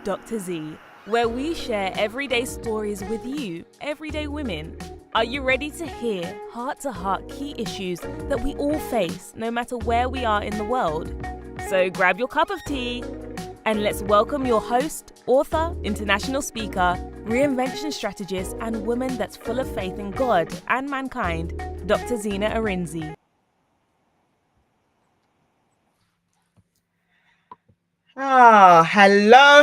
Dr Zee, where we share everyday stories with you, everyday women. Are you ready to hear heart-to-heart key issues that we all face, no matter where we are in the world? So grab your cup of tea and let's welcome your host, author, international speaker, reinvention strategist, and woman that's full of faith in God and mankind, Dr. Zena Arinze. Hello.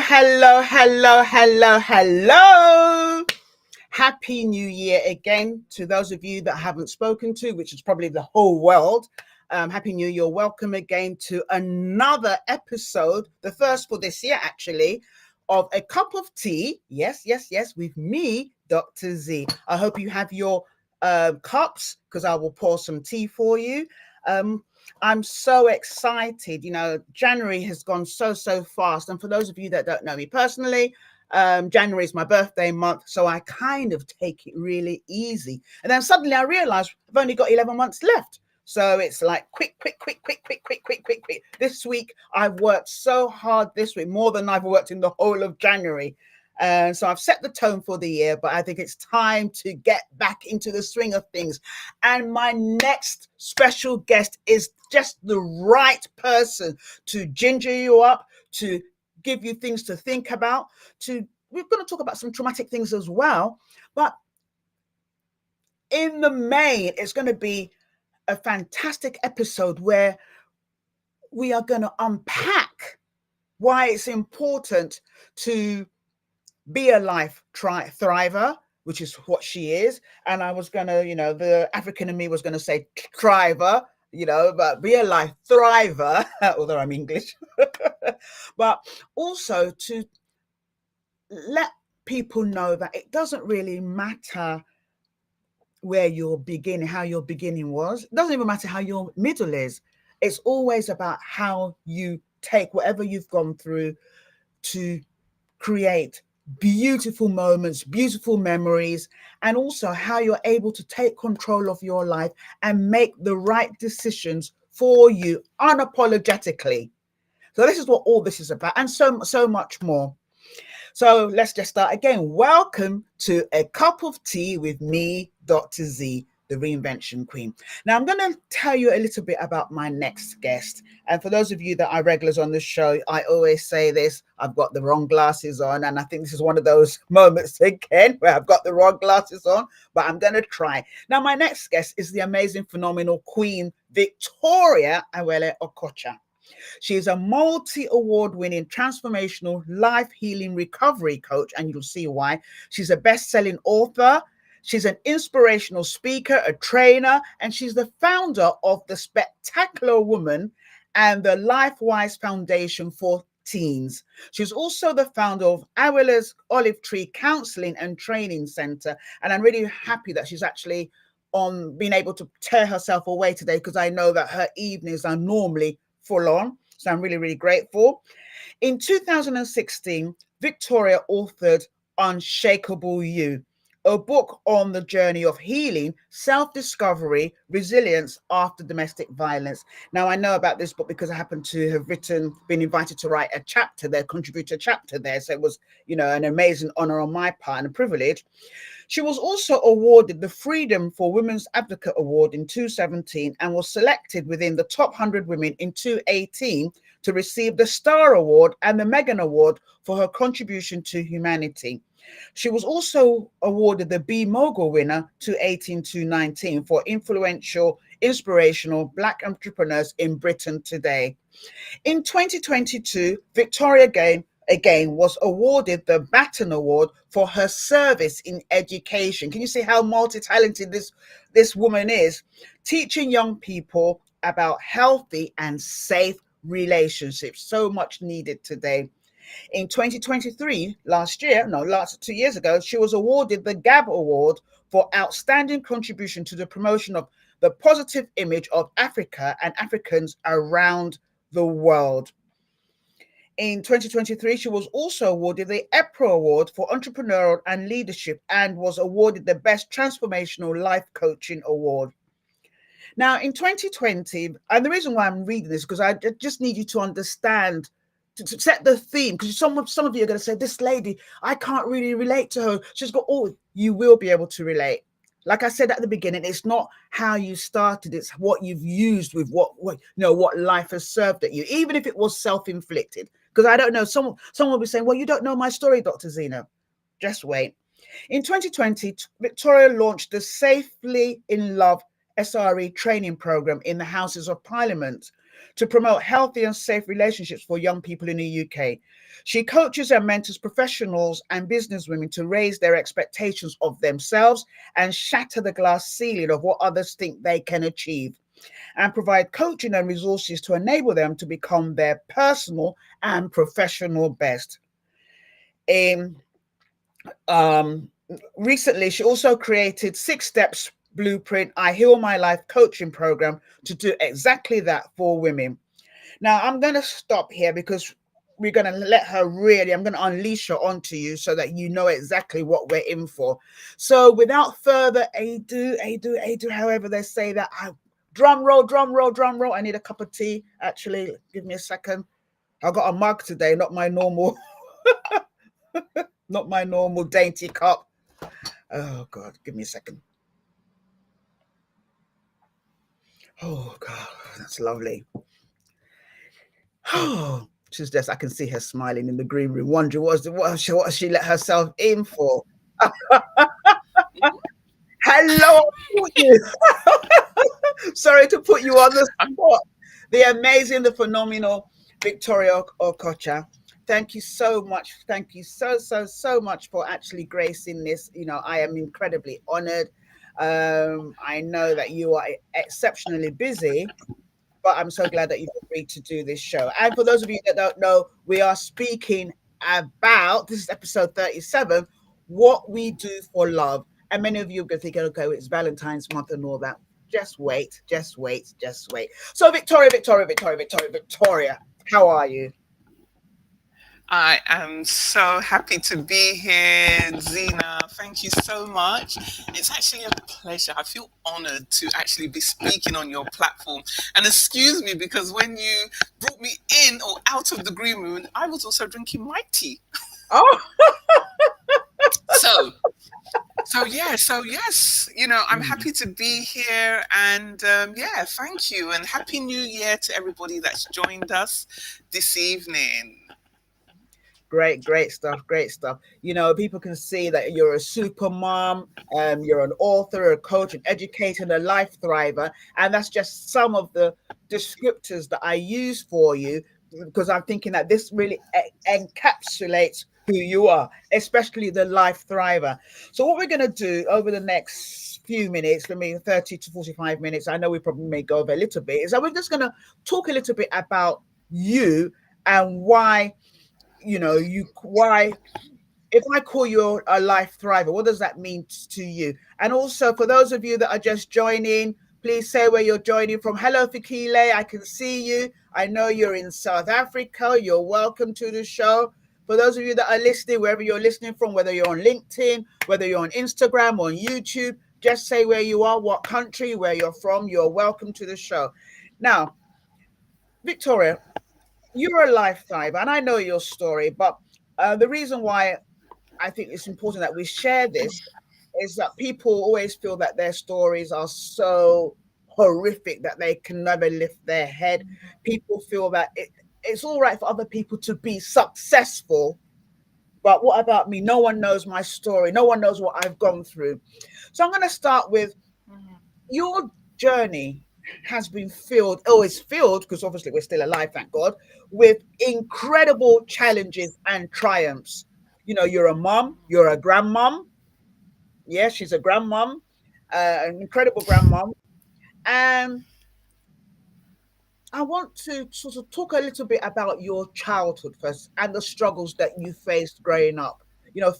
Happy New Year again to those of you that I haven't spoken to, which is probably the whole world. Happy New Year. Welcome again to another episode, the first for this year actually, of A Cup of Tea. Yes, with me, Dr. Z. I hope you have your cups because I will pour some tea for you. I'm so excited. You know, January has gone so fast. And for those of you that don't know me personally, January is my birthday month, so I kind of take it really easy. And then suddenly I realized I've only got 11 months left. So it's like quick. This week, I've worked so hard this week, more than I've worked in the whole of January. So I've set the tone for the year, but I think it's time to get back into the swing of things. And my next special guest is just the right person to ginger you up, to give you things to think about. We're going to talk about some traumatic things as well. But in the main, it's going to be a fantastic episode where we are going to unpack why it's important to be a life thriver, which is what she is. And I was going to, the African in me was going to say thriver, but be a life thriver, although I'm English. But also to let people know that it doesn't really matter where you're beginning, how your beginning was. It doesn't even matter how your middle is. It's always about how you take whatever you've gone through to create beautiful moments, beautiful memories, and also how you're able to take control of your life and make the right decisions for you unapologetically. So this is what all this is about, and so much more. So let's just start again. Welcome to A Cup of Tea with me, Dr. Z, the Reinvention Queen. Now, I'm going to tell you a little bit about my next guest. And for those of you that are regulars on the show, I always say this, I've got the wrong glasses on. And I think this is one of those moments again where I've got the wrong glasses on, but I'm going to try. Now, my next guest is the amazing, phenomenal Queen Victoria Awele Okocha. She is a multi-award-winning transformational life healing recovery coach, and you'll see why. She's a best-selling author. She's an inspirational speaker, a trainer, and she's the founder of the Spectacular Woman and the LifeWise Foundation for Teens. She's also the founder of Awele's Olive Tree Counseling and Training Center, and I'm really happy that she's actually on being able to tear herself away today, because I know that her evenings are normally full on. So I'm really grateful. In 2016, Victoria authored Unshakable You, a book on the journey of healing, self-discovery, resilience after domestic violence. Now, I know about this book because I happen to have been invited to write a chapter there, contribute a chapter there. So it was, an amazing honor on my part and a privilege. She was also awarded the Freedom for Women's Advocate Award in 2017 and was selected within the top 100 women in 2018 to receive the Star Award and the Megan Award for her contribution to humanity. She was also awarded the B Mogul winner 2018-2019 for influential, inspirational Black entrepreneurs in Britain today. In 2022, Victoria again was awarded the Baton Award for her service in education. Can you see how multi-talented this woman is? Teaching young people about healthy and safe relationships, so much needed today. In 2023, 2 years ago, she was awarded the GAB Award for outstanding contribution to the promotion of the positive image of Africa and Africans around the world. In 2023, she was also awarded the EPRA Award for Entrepreneurial and Leadership and was awarded the Best Transformational Life Coaching Award. Now, in 2020, and the reason why I'm reading this, because I just need you to understand to set the theme, because some of you are going to say, this lady, I can't really relate to her. She's got all. You will be able to relate. Like I said at the beginning, it's not how you started, it's what you've used with what what life has served at you, even if it was self-inflicted. Because I don't know, someone will be saying, well, you don't know my story, Dr. Zena. Just wait. In 2020, Victoria launched the Safely in Love SRE training program in the Houses of Parliament to promote healthy and safe relationships for young people in the UK. She coaches and mentors professionals and businesswomen to raise their expectations of themselves and shatter the glass ceiling of what others think they can achieve, and provide coaching and resources to enable them to become their personal and professional best. Recently, she also created 6 Steps Blueprint I Heal My Life coaching program to do exactly that for women. Now, I'm going to stop here because we're going to let her really, I'm going to unleash her onto you so that you know exactly what we're in for. So without further ado, however they say that, drum roll. I need a cup of tea. Actually, give me a second. I got a mug today, not my normal, not my normal dainty cup. Oh God, give me a second. Oh God, that's lovely. Oh, she's just, I can see her smiling in the green room, wondering what has she let herself in for? Hello. Sorry to put you on the spot. The amazing, the phenomenal Victoria Okocha. Thank you so much. Thank you so much for actually gracing this. I am incredibly honored. I know that you are exceptionally busy, but I'm so glad that you've agreed to do this show. And for those of you that don't know, we are speaking about, this is episode 37, what we do for love. And many of you are thinking, okay, it's Valentine's month and all that. Just wait. So Victoria, how are you? I am so happy to be here, Zena. Thank you so much. It's actually a pleasure. I feel honored to actually be speaking on your platform. And excuse me, because when you brought me in or out of the green room, I was also drinking my tea. Oh, So yes, I'm happy to be here, and thank you, and happy New Year to everybody that's joined us this evening. Great stuff. People can see that you're a super mom, you're an author, a coach, an educator, and a life thriver. And that's just some of the descriptors that I use for you, because I'm thinking that this really encapsulates who you are, especially the life thriver. So what we're going to do over the next few minutes, 30 to 45 minutes, I know we probably may go over a little bit, is that we're just going to talk a little bit about you and why if I call you a life thriver, what does that mean to you? And also for those of you that are just joining, please say where you're joining from. Hello, Fikile, I can see you. I know you're in South Africa. You're welcome to the show. For those of you that are listening, wherever you're listening from, whether you're on LinkedIn, whether you're on Instagram or on YouTube, just say where you are, what country, where you're from. You're welcome to the show. Now, Victoria, you're a life thriver, and I know your story, but the reason why I think it's important that we share this is that people always feel that their stories are so horrific that they can never lift their head. People feel that it's all right for other people to be successful, but what about me? No one knows my story. No one knows what I've gone through. So I'm going to start with your journey has been filled, it's filled, because obviously we're still alive, thank God, with incredible challenges and triumphs. You're a mom, you're a grandmom. Yeah, she's a grandmom, an incredible grandmom. And I want to sort of talk a little bit about your childhood first and the struggles that you faced growing up.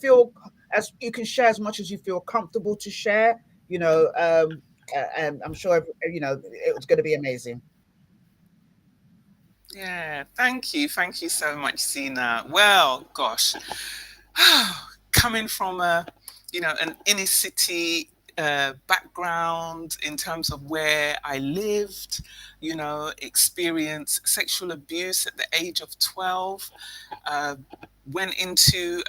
Feel as you can share as much as you feel comfortable to share. And I'm sure it's going to be amazing. Yeah, thank you so much, Zena. Well, gosh, coming from an inner city background in terms of where I lived, experienced sexual abuse at the age of 12, uh, went into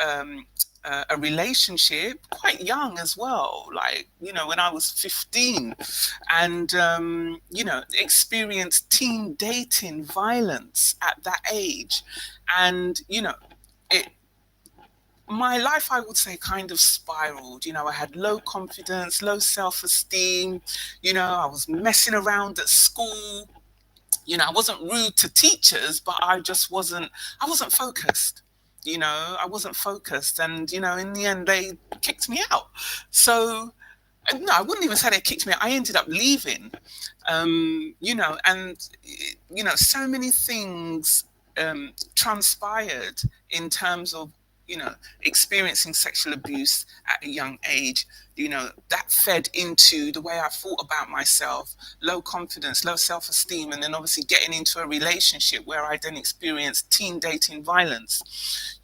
a relationship quite young as well, like, when I was 15, and, experienced teen dating violence at that age. And, it, my life, I would say, kind of spiraled. I had low confidence, low self-esteem. I was messing around at school. I wasn't rude to teachers, but I wasn't focused. I wasn't focused. And, in the end, they kicked me out. So, no, I wouldn't even say they kicked me out. I ended up leaving, and, so many things transpired in terms of, experiencing sexual abuse at a young age. That fed into the way I thought about myself, low confidence, low self-esteem, and then obviously getting into a relationship where I then experienced teen dating violence,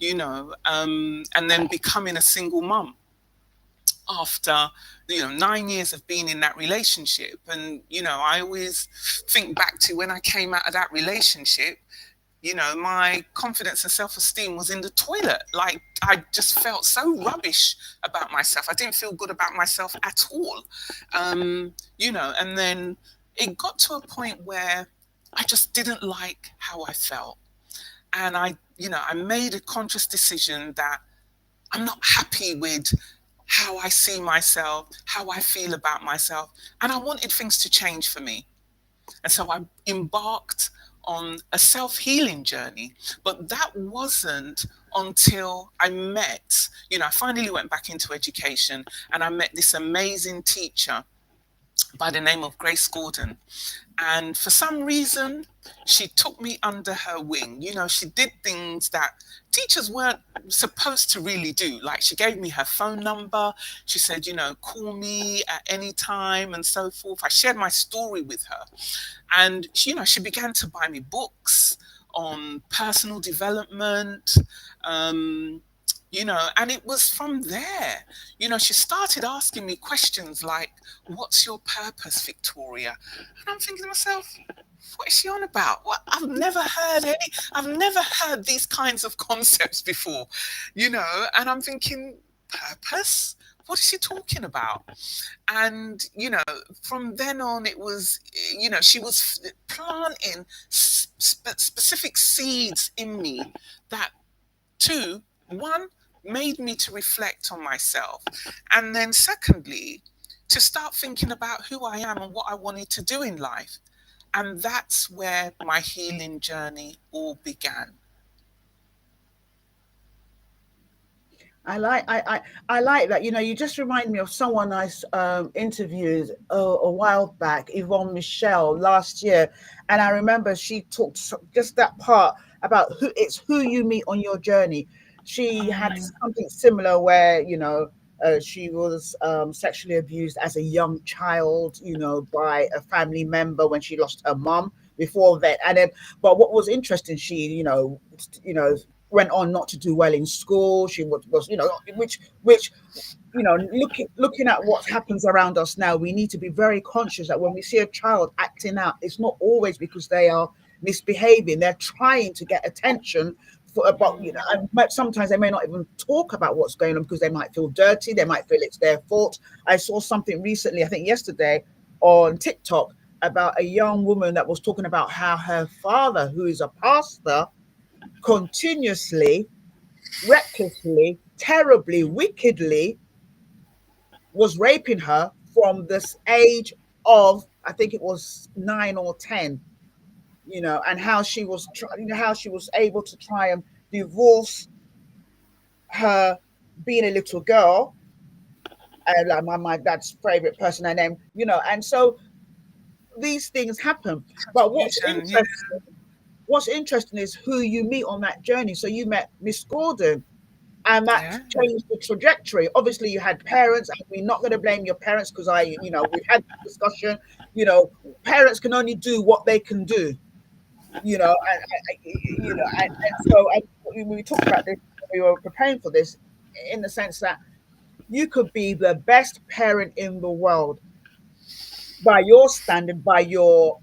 and then becoming a single mum after 9 years of being in that relationship. And I always think back to when I came out of that relationship. My confidence and self-esteem was in the toilet. Like, I just felt so rubbish about myself. I didn't feel good about myself at all. And then it got to a point where I just didn't like how I felt. And I made a conscious decision that I'm not happy with how I see myself, how I feel about myself. And I wanted things to change for me. And so I embarked on a self-healing journey. But that wasn't until I met, I finally went back into education, and I met this amazing teacher by the name of Grace Gordon. And for some reason, she took me under her wing. She did things that teachers weren't supposed to really do. Like, she gave me her phone number. She said, call me at any time and so forth. I shared my story with her. And, she began to buy me books on personal development, and it was from there, she started asking me questions like, what's your purpose, Victoria? And I'm thinking to myself, what is she on about? What? I've never heard these kinds of concepts before, and I'm thinking, purpose? What is she talking about? And, from then on, it was, she was planting specific seeds in me that, one, made me to reflect on myself. And then secondly, to start thinking about who I am and what I wanted to do in life. And that's where my healing journey all began. I like that. You just remind me of someone I interviewed a while back, Yvonne Michelle, last year, and I remember she talked just that part about who you meet on your journey. She had something similar where she was sexually abused as a young child, by a family member when she lost her mom before that, and then. But what was interesting, she went on not to do well in school. She was which looking at what happens around us now, we need to be very conscious that when we see a child acting out, it's not always because they are misbehaving. They're trying to get attention but sometimes they may not even talk about what's going on because they might feel dirty. They might feel it's their fault. I saw something recently, I think yesterday, on TikTok about a young woman that was talking about how her father, who is a pastor, continuously, recklessly, terribly, wickedly was raping her from this age of, I think it was 9 or 10. And how she was able to try and divorce her being a little girl, and like my dad's favorite person, and then and so these things happen. But what's interesting is who you meet on that journey. So you met Miss Gordon, and that changed the trajectory. Obviously, you had parents, and we're not going to blame your parents because we've had this discussion. Parents can only do what they can do. And so we talked about this when we were preparing for this, in the sense that You could be the best parent in the world by your standard, by your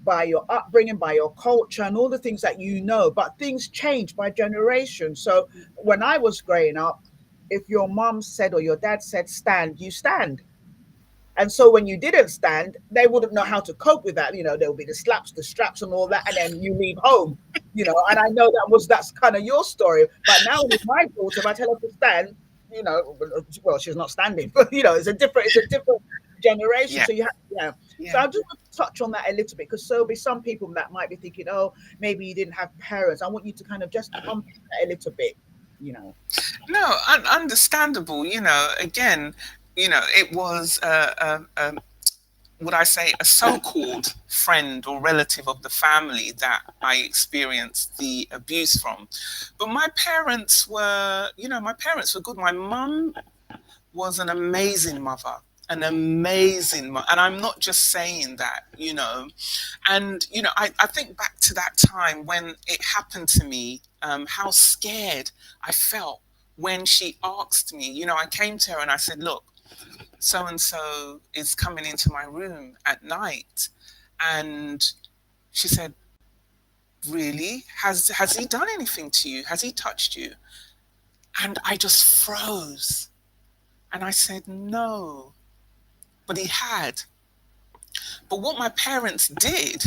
upbringing, by your culture, and all the things that you know. But things change by generation. So when I was growing up, if your mom said or your dad said stand, you stand. And so when you didn't stand, they wouldn't know how to cope with that. There will be the slaps, the straps, and all that, and then you leave home. And I know that's kind of your story. But now with my daughter, if I tell her to stand, well, she's not standing. But it's a different generation. Yeah, So you have, yeah. So yeah. I'll just touch on that a little bit, because there'll be some people that might be thinking, oh, maybe you didn't have parents. I want you to kind of just unpack that a little bit. You know. No, understandable. Again, it was would I say, a so-called friend or relative of the family that I experienced the abuse from. But my parents were good. My mum was an amazing mother, and I'm not just saying that, and I think back to that time when it happened to me, how scared I felt when she asked me. I came to her and I said, look, so and so is coming into my room at night. And she said, really? Has he done anything to you? Has he touched you? And I just froze. And I said, no, but he had. But what my parents did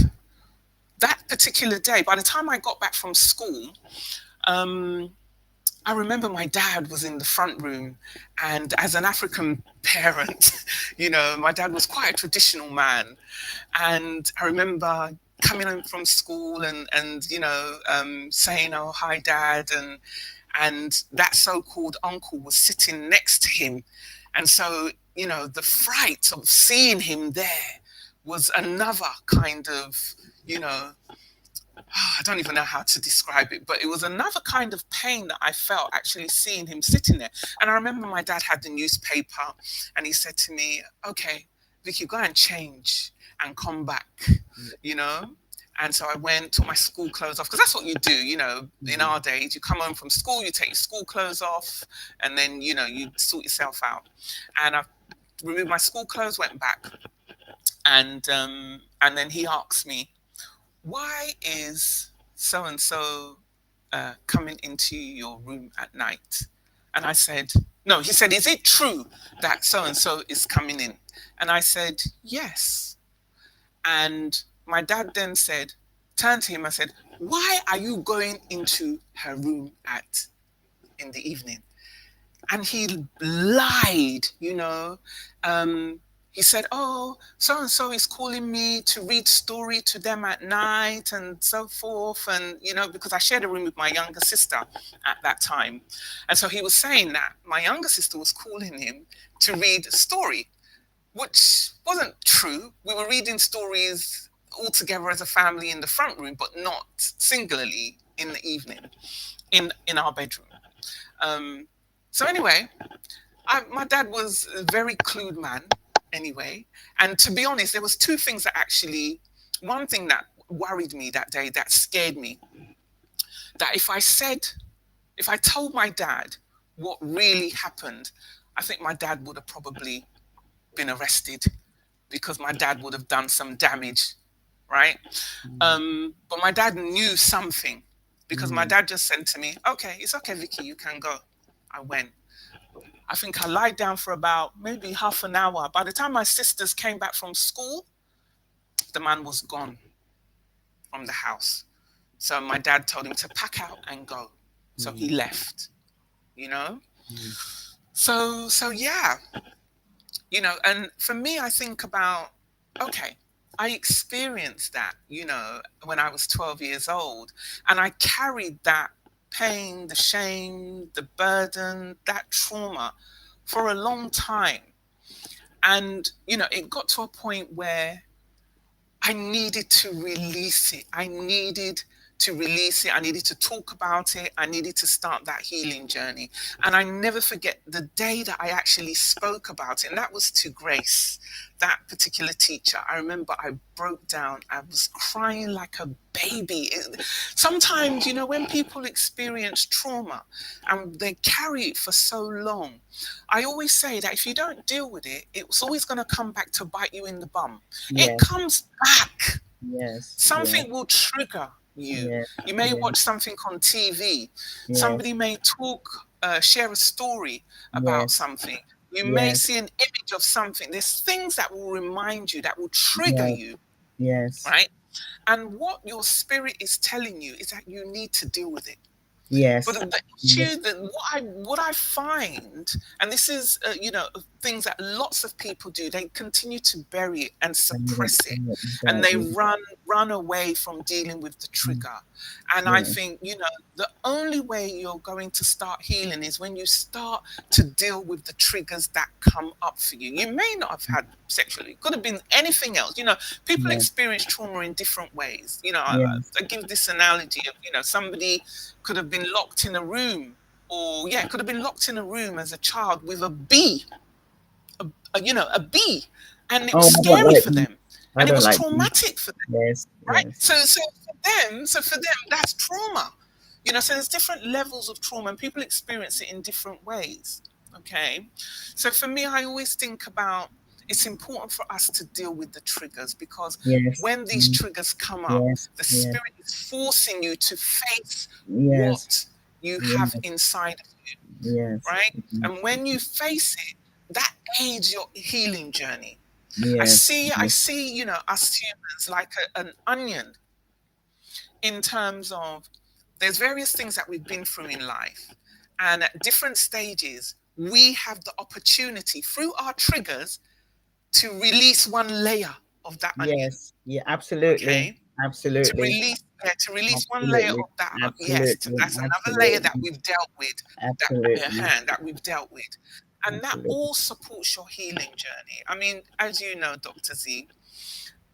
that particular day, by the time I got back from school, I remember my dad was in the front room, and as an African parent, my dad was quite a traditional man. And I remember coming home from school and saying, oh, hi, Dad. And that so-called uncle was sitting next to him. And so, the fright of seeing him there was another kind of, I don't even know how to describe it, but it was another kind of pain that I felt actually seeing him sitting there. And I remember my dad had the newspaper, and he said to me, okay, Vicky, go and change and come back, And so I went, took my school clothes off, because that's what you do, in our days. You come home from school, you take your school clothes off, and then, you sort yourself out. And I removed my school clothes, went back. And then he asked me, why is so-and-so coming into your room at night? And I said, no, he said, is it true that so-and-so is coming in? And I said, yes. And my dad then turned to him and said, why are you going into her room in the evening? And he lied, he said, oh, so-and-so is calling me to read story to them at night and so forth. And, because I shared a room with my younger sister at that time. And so he was saying that my younger sister was calling him to read a story, which wasn't true. We were reading stories all together as a family in the front room, but not singularly in the evening in our bedroom. So anyway, my dad was a very clued man anyway. And to be honest, there was two things that one thing that worried me that day, that scared me, that if I told my dad what really happened, I think my dad would have probably been arrested, because my dad would have done some damage, right? But my dad knew something, because my dad just said to me, okay, it's okay, Vicky, you can go. I went. I think I lied down for about maybe half an hour. By the time my sisters came back from school, the man was gone from the house. So my dad told him to pack out and go. So he left, So yeah, and for me, I think about, okay, I experienced that, when I was 12 years old, and I carried that pain, the shame, the burden, that trauma for a long time. And, it got to a point where I needed to release it. I needed to release it. I needed to talk about it. I needed to start that healing journey. And I never forget the day that I actually spoke about it. And that was to Grace, that particular teacher. I remember I broke down. I was crying like a baby. Sometimes, you know, when people experience trauma and they carry it for so long, I always say that if you don't deal with it, it's always going to come back to bite you in the bum. It Yes, comes back. yes, yes, Something will trigger you. yes, You may yes, watch something on TV. yes, Somebody may talk, share a story about yes, something. You may yes, see an image of something. There's things that will remind you, that will trigger yes, you, yes, right? And what your spirit is telling you is that you need to deal with it. But yes, the issue that what I find, and this is you know, things that lots of people do, they continue to bury it and suppress it, and they exactly. run away from dealing with the Mm, trigger. And I yes, think, you know, the only way you're going to start healing is when you start to deal with the triggers that come up for you. You may not have had sexually, it could have been anything else. You know, people yes, experience trauma in different ways. You know, yes, I give this analogy of, you know, somebody could have been locked in a room, or yeah, could have been locked in a room as a child with a bee, you know, a bee, and it was oh, I don't scary like for these. them, I and it don't was like these. traumatic for them, Yes, right? yes, So for them, that's trauma. You know, so there's different levels of trauma, and people experience it in different ways. Okay, so for me, I always think about, it's important for us to deal with the triggers, because yes, when these triggers come up, yes, the yes, spirit is forcing you to face yes, what you have yes, inside of you, yes, right? yes, And when you face it, that aids your healing journey. I yes, see, I yes, see, you know, us humans like an onion, in terms of, there's various things that we've been through in life. And at different stages, we have the opportunity through our triggers to release one layer of that onion. yes, yeah, absolutely, Okay. To absolutely, release, yeah, to release one layer absolutely, of that. Yes, absolutely, that's another layer that absolutely, we've dealt with, absolutely, that we've dealt with, and that absolutely. all supports your healing journey. I mean, as you know, Dr. Z,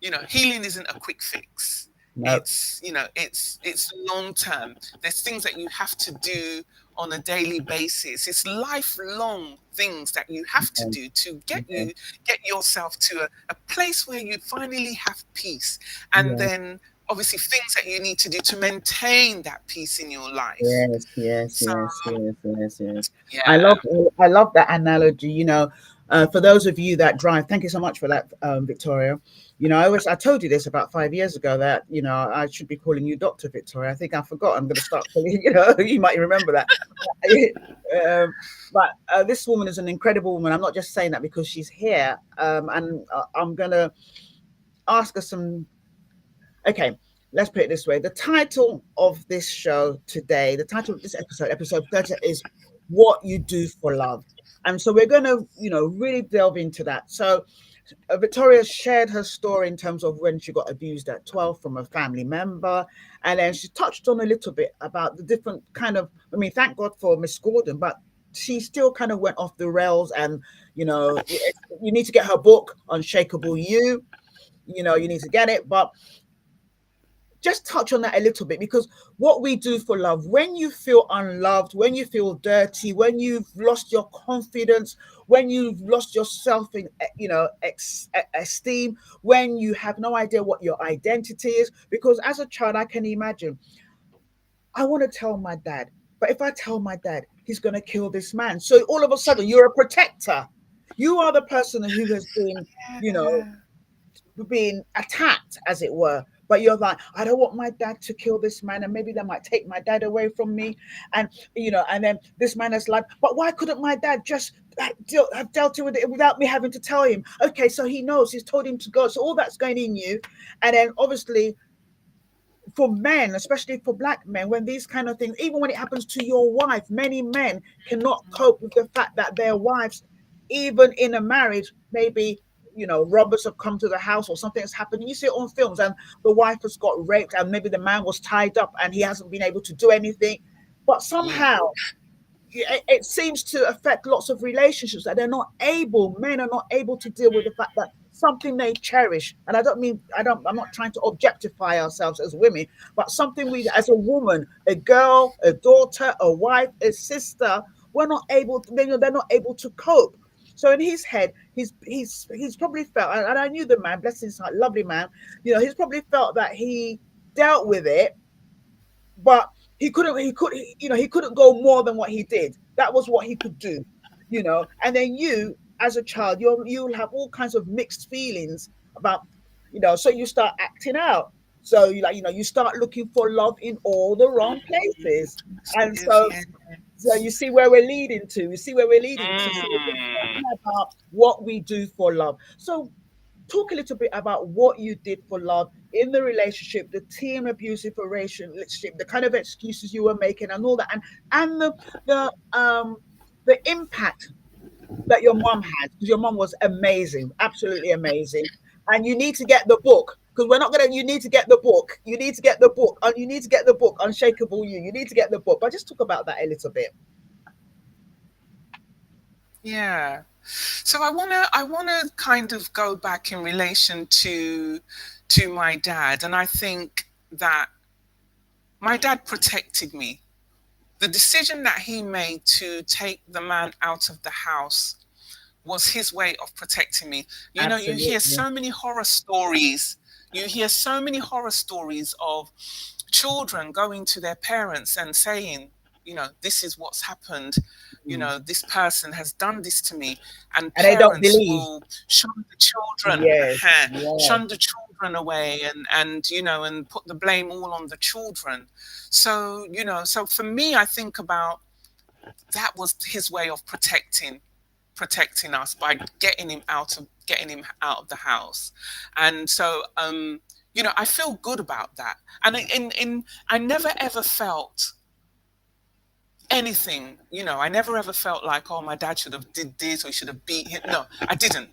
you know, healing isn't a quick fix. No, It's, you know, it's long term. There's things that you have to do on a daily basis. It's lifelong things that you have to yes, do to yes, get yourself to a place where you finally have peace. And yes, then obviously things that you need to do to maintain that peace in your life. yes, yes, So yes, yes, yes, yes. I yeah. love, I love that analogy. You know, for those of you that drive, thank you so much for that, Victoria. You know, I told you this about 5 years ago that you know I should be calling you Doctor Victoria. I think I forgot. I'm going to start calling you. You know, you might remember that. But this woman is an incredible woman. I'm not just saying that because she's here. And I'm going to ask her some. Okay, let's put it this way. The title of this show today, the title of this episode, episode 30, is What You Do for Love. And so we're going to, you know, really delve into that. So Victoria shared her story in terms of when she got abused at 12 from a family member. And then she touched on a little bit about the different kind of, I mean, thank God for Miss Gordon, but she still kind of went off the rails. And, you know, you need to get her book, Unshakable You. You know, you need to get it. But just touch on that a little bit, because what we do for love, when you feel unloved, when you feel dirty, when you've lost your confidence, when you've lost your self in, you know, esteem, when you have no idea what your identity is, because as a child I can imagine, I want to tell my dad, but if I tell my dad, he's going to kill this man, so all of a sudden you're a protector. You are the person who has been, you know, being attacked, as it were. But you're like, I don't want my dad to kill this man, and maybe they might take my dad away from me. And you know, and then this man is like, but why couldn't my dad just have dealt with it without me having to tell him? Okay, so he knows, he's told him to go. So all that's going in you. And then obviously for men, especially for black men, when these kind of things, even when it happens to your wife, many men cannot cope with the fact that their wives, even in a marriage, maybe, you know, robbers have come to the house or something has happened. You see it on films, and the wife has got raped, and maybe the man was tied up and he hasn't been able to do anything. But Yeah. somehow it seems to affect lots of relationships, that they're not able, men are not able to deal with the fact that something they cherish. And I'm not trying to objectify ourselves as women, but something we, as a woman, a girl, a daughter, a wife, a sister, we're not able to, they're not able to cope. So in his head, he's probably felt, and I knew the man, bless his heart, lovely man, he's probably felt that he dealt with it, but he couldn't go more than what he did. That was what he could do. And then you, as a child, you'll have all kinds of mixed feelings about, so you start acting out. So you start looking for love in all the wrong places. And so you see where we're leading to. So we're talking about what we do for love. So talk a little bit about what you did for love in the relationship, the teen abusive relationship, the kind of excuses you were making, and all that, and the impact that your mom had, because your mom was amazing, absolutely amazing. And you need to get the book, because you need to get the book. You need to get the book. And you need to get the book, Unshakable You. You need to get the book. But just talk about that a little bit. Yeah. So I wanna kind of go back in relation to my dad, and I think that my dad protected me. The decision that he made to take the man out of the house was his way of protecting me. You hear so many horror stories. You hear so many horror stories of children going to their parents and saying, this is what's happened. This person has done this to me, and they don't parents believe. will shun the children, shun the children away, and put the blame all on the children. So so for me, I think about that was his way of protecting us by getting him out of the house. And so I feel good about that. And I never ever felt anything, I never ever felt like, oh, my dad should have did this, or he should have beat him. No, I didn't.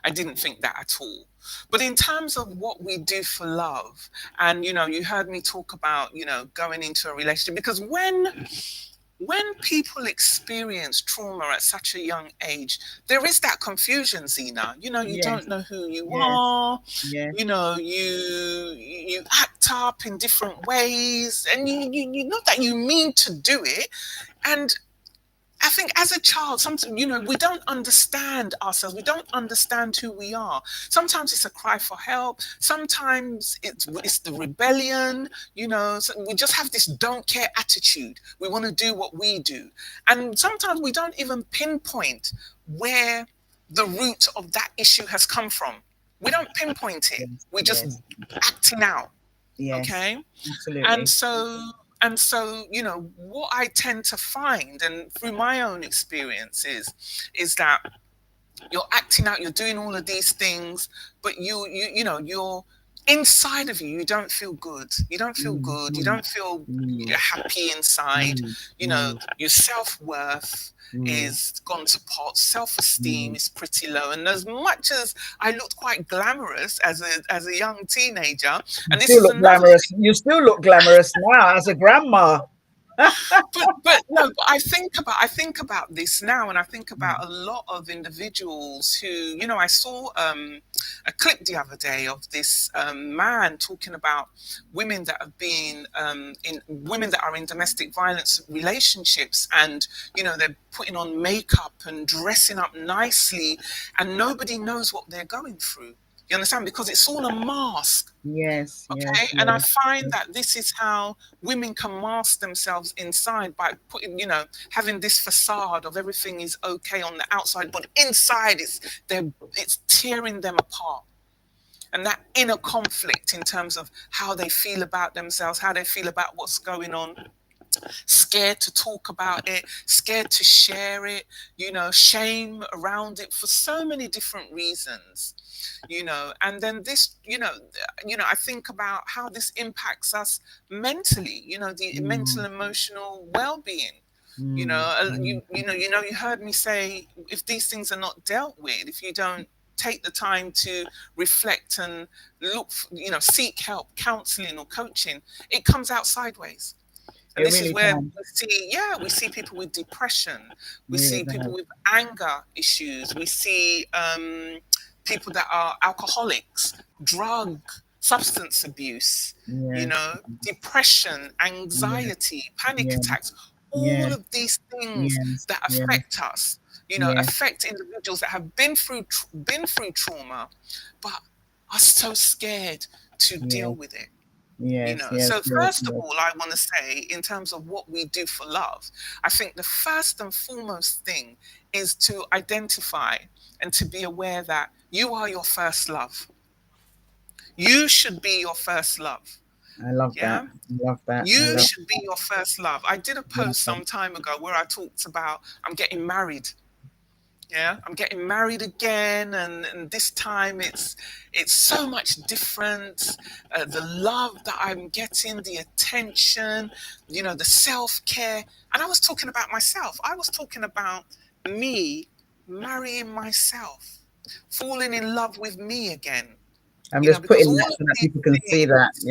I didn't think that at all. But in terms of what we do for love, and you heard me talk about going into a relationship, because when people experience trauma at such a young age, there is that confusion, Zena. You don't know who you are. You act up in different ways, and you not that you mean to do it. And I think as a child, sometimes, we don't understand ourselves. We don't understand who we are. Sometimes it's a cry for help. Sometimes it's the rebellion, so we just have this don't care attitude. We want to do what we do. And sometimes we don't even pinpoint where the root of that issue has come from. We don't pinpoint it. We're just acting out. Yes, okay? Absolutely. And so, what I tend to find, and through my own experiences, is that you're acting out, you're doing all of these things, but you're inside of you don't feel good. You don't feel good. You don't feel happy inside. Your self-worth is gone to pot. Self-esteem is pretty low. And as much as I looked quite glamorous as a young teenager, and this is glamorous. You still look glamorous now as a grandma. but I think about this now, and I think about a lot of individuals who, I saw a clip the other day of this man talking about women that have been women that are in domestic violence relationships, and they're putting on makeup and dressing up nicely, and nobody knows what they're going through. You understand? Because it's all a mask. Yes. Okay. And I find that this is how women can mask themselves inside, by putting, having this facade of everything is okay on the outside, but inside it's tearing them apart. And that inner conflict in terms of how they feel about themselves, how they feel about what's going on, scared to talk about it, scared to share it, shame around it for so many different reasons. And then this, I think about how this impacts us mentally, the mental, emotional well-being. You heard me say, if these things are not dealt with, if you don't take the time to reflect and look, seek help, counseling or coaching, it comes out sideways. And this is where we see people with depression, we see people with anger issues, we see people that are alcoholics, drug, substance abuse, Yes. depression, Yes. anxiety, panic Yes. attacks, all Yes. of these things Yes. that Yes. affect us, Yes. affect individuals that have been through trauma, but are so scared to deal Yes. with it. Yes. Yes. So Yes. first of all, I want to say, in terms of what we do for love, I think the first and foremost thing is to identify and to be aware that you are your first love. You should be your first love. I love that. Yeah. I love that. I You love should be your first love. I did a post that. some time ago where I talked about I'm getting married. Yeah, I'm getting married again, and this time it's so much different. The love that I'm getting, the attention, the self-care. And I was talking about myself. I was talking about me marrying myself, falling in love with me again. I'm just Because putting all that of so that these people can see that. things,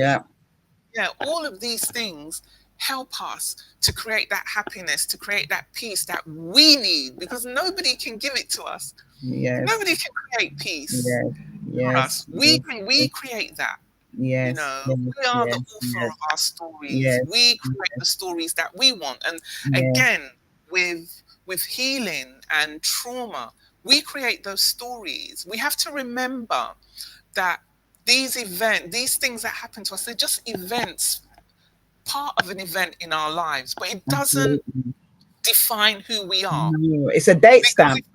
Yeah. all of these things help us to create that happiness, to create that peace that we need, because nobody can give it to us. Yes. Nobody can create peace Yes. for Yes. us. We create that. Yes. Yes. We are the Yes. author Yes. of our stories. Yes. We create the stories that we want. And Yes. again, with healing and trauma, we create those stories. We have to remember that these things that happen to us, they're just events, part of an event in our lives, but it doesn't Absolutely. define who we are. No, it's a date Because stamp.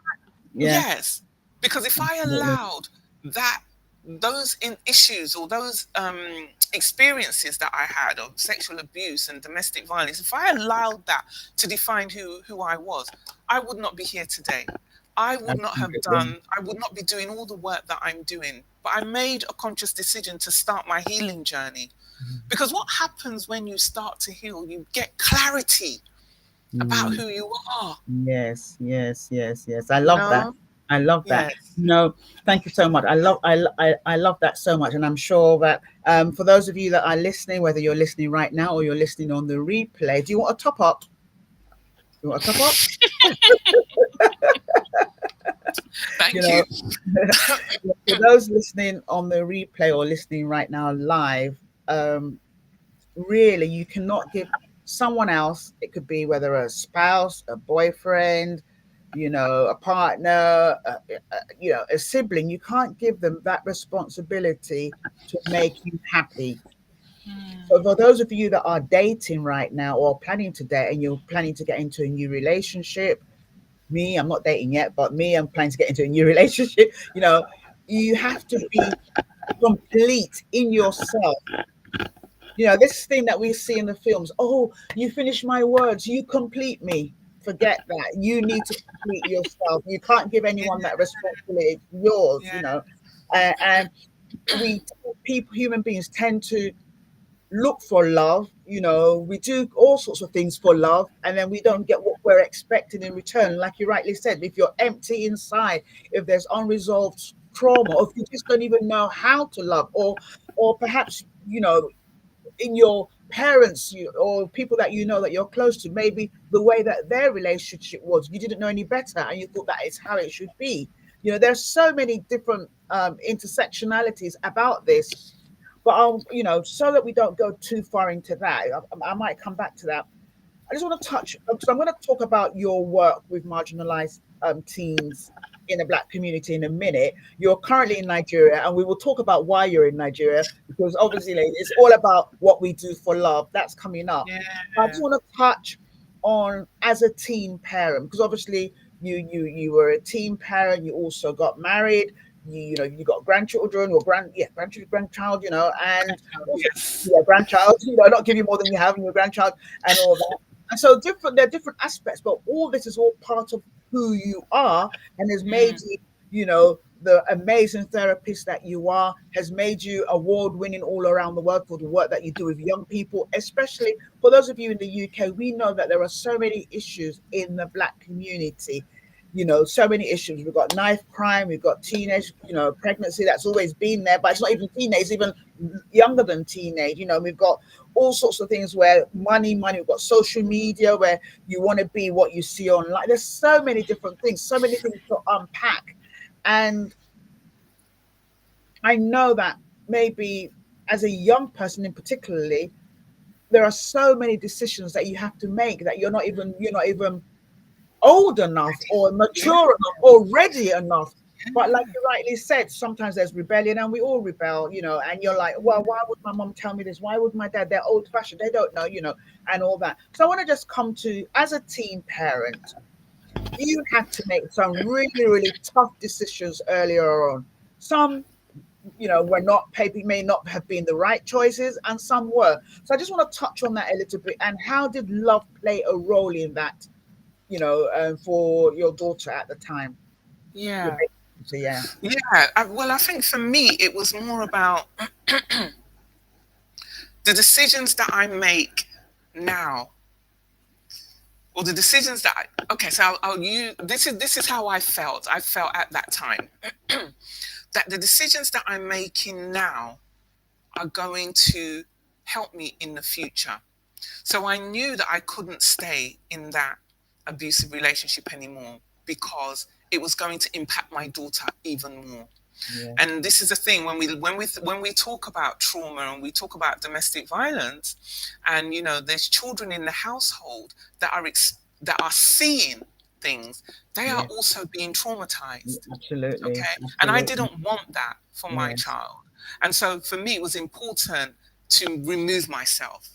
Yeah. yes, because if I Absolutely. allowed those issues or those experiences that I had of sexual abuse and domestic violence, if I allowed that to define who I was, I would not be here today. I would not Absolutely. I would not be doing all the work that I'm doing. But I made a conscious decision to start my healing journey. Because what happens when you start to heal, you get clarity about who you are. Yes, yes, yes, yes. I You love that. know? I love that. Yes. No, thank you so much. I love that so much, and I'm sure that for those of you that are listening, whether you're listening right now or you're listening on the replay, do you want a top up? You want a top up? You Thank know, you. for those listening on the replay or listening right now live, really, you cannot give someone else, it could be whether a spouse, a boyfriend, a partner, a sibling, you can't give them that responsibility to make you happy. So for those of you that are dating right now or planning to date and you're planning to get into a new relationship, me, I'm not dating yet, but me, I'm planning to get into a new relationship, you have to be complete in yourself. This thing that we see in the films, oh, you finish my words, you complete me. Forget that. You need to complete yourself. You can't give anyone that responsibility. It's yours, Yeah. And we people, human beings tend to look for love. We do all sorts of things for love, and then we don't get what we're expecting in return. Like you rightly said, if you're empty inside, if there's unresolved trauma, or if you just don't even know how to love, or perhaps, in your parents, or people that that you're close to, maybe the way that their relationship was, you didn't know any better, and you thought that is how it should be. There's so many different intersectionalities about this, but so that we don't go too far into that, I might come back to that. I just want to touch, because I'm going to talk about your work with marginalized teens in the Black community in a minute. You're currently in Nigeria, and we will talk about why you're in Nigeria, because obviously it's all about what we do for love. That's coming up. Yeah. I just want to touch on, as a teen parent, because obviously you were a teen parent. You also got married. You got grandchildren or grandchild, and also, Yes. grandchild. Not give you more than you have in your grandchild and all that. And so there are different aspects, but all this is all part of who you are, and has made you, the amazing therapist that you are, has made you award-winning all around the world for the work that you do with young people, especially for those of you in the UK. We know that there are so many issues in the Black community. So many issues. We've got knife crime, we've got teenage, pregnancy, that's always been there, but it's not even teenage, it's even younger than teenage. We've got all sorts of things where money, we've got social media where you want to be what you see online. There's so many different things, so many things to unpack. And I know that maybe as a young person in particularly, there are so many decisions that you have to make that you're not even old enough or Yeah, mature enough or ready enough. But like you rightly said, sometimes there's rebellion and we all rebel, and you're like, well, why would my mom tell me this? Why would my dad? They're old fashioned, they don't know, and all that. So I want to just come to, as a teen parent, you had to make some really, really tough decisions earlier on. Some, were not, maybe may not have been the right choices, and some were. So I just want to touch on that a little bit. And how did love play a role in that, for your daughter at the time? Your yeah, baby daughter, yeah. yeah. Well, I think for me, it was more about the decisions that I make now, or the decisions that okay. So I'll use this is how I felt. I felt at that time that the decisions that I'm making now are going to help me in the future. So I knew that I couldn't stay in that abusive relationship anymore because it was going to impact my daughter even more. Yeah. And this is the thing, when we talk about trauma and we talk about domestic violence, and there's children in the household that are seeing things, they are Yeah. also being traumatized. Absolutely. Okay, and I Absolutely. didn't want that for my Yes. child, and so for me it was important to remove myself.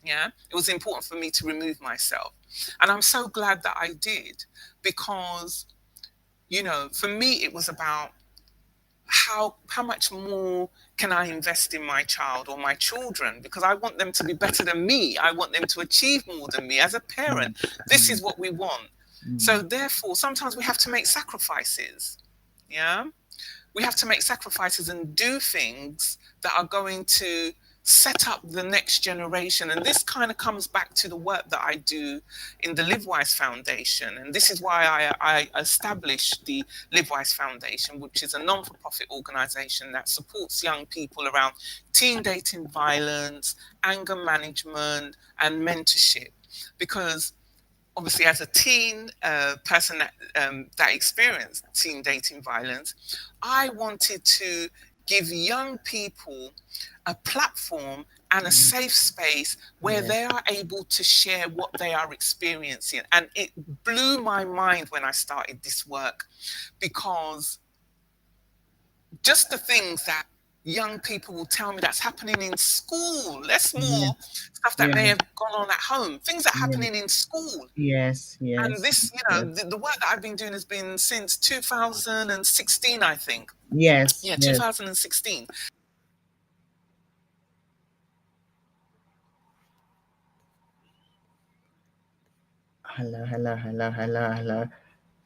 Yeah, it was important for me to remove myself, and I'm so glad that I did, because for me it was about how much more can I invest in my child or my children, because I want them to be better than me. I want them to achieve more than me. As a Mm, parent, this mm, is what we want. So mm. therefore, sometimes we have to make sacrifices. Yeah, we have to make sacrifices and do things that are going to set up the next generation. And this kind of comes back to the work that I do in the LiveWise Foundation. And this is why I established the LiveWise Foundation, which is a non-for-profit organization that supports young people around teen dating violence, anger management, and mentorship. Because obviously, as a teen person that experienced teen dating violence, I wanted to give young people a platform and a Mm. safe space where Yeah. they are able to share what they are experiencing. And it blew my mind when I started this work, because just the things that young people will tell me that's happening in school, less Yeah. more stuff that Yeah. may have gone on at home, things that are Yeah. happening in school. Yes. And Yes. this, Yes. the work that I've been doing has been since 2016, I think. Yes. Yeah, Yes. 2016. Hello. Hello. Hello. Hello. Hello.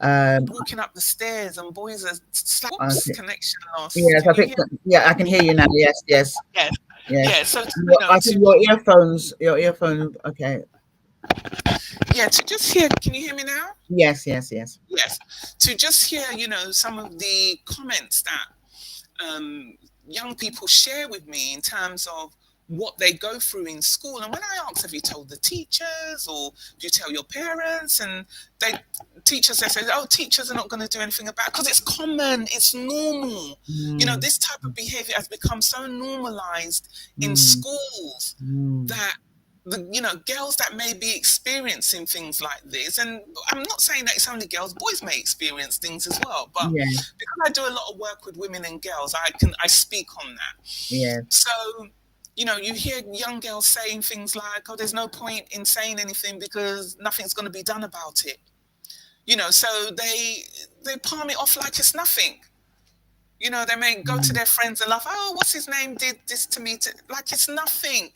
Um. Walking up the stairs and boys are oops, Okay. connection lost. Yes. Can I you think. hear? Yeah. I can hear you now. Yes. Yes. Yes. Yes. Yeah. So, you know, I think to, your earphones. Your earphone. Okay. yeah, to just hear, can you hear me now? Yes. Yes. Yes. Yes. To just hear, some of the comments that young people share with me in terms of what they go through in school. And when I ask, have you told the teachers, or do you tell your parents? And they say, oh, teachers are not going to do anything about it because it's common, it's normal. Mm, This type of behavior has become so normalized in mm, schools mm. that girls that may be experiencing things like this, and I'm not saying that it's only girls, boys may experience things as well, but Yes. because I do a lot of work with women and girls, I speak on that. Yes. So you hear young girls saying things like, oh, there's no point in saying anything because nothing's going to be done about it. So they palm it off like it's nothing. They may go to Mm, their friends and laugh, oh, what's his name did this to me, like it's nothing.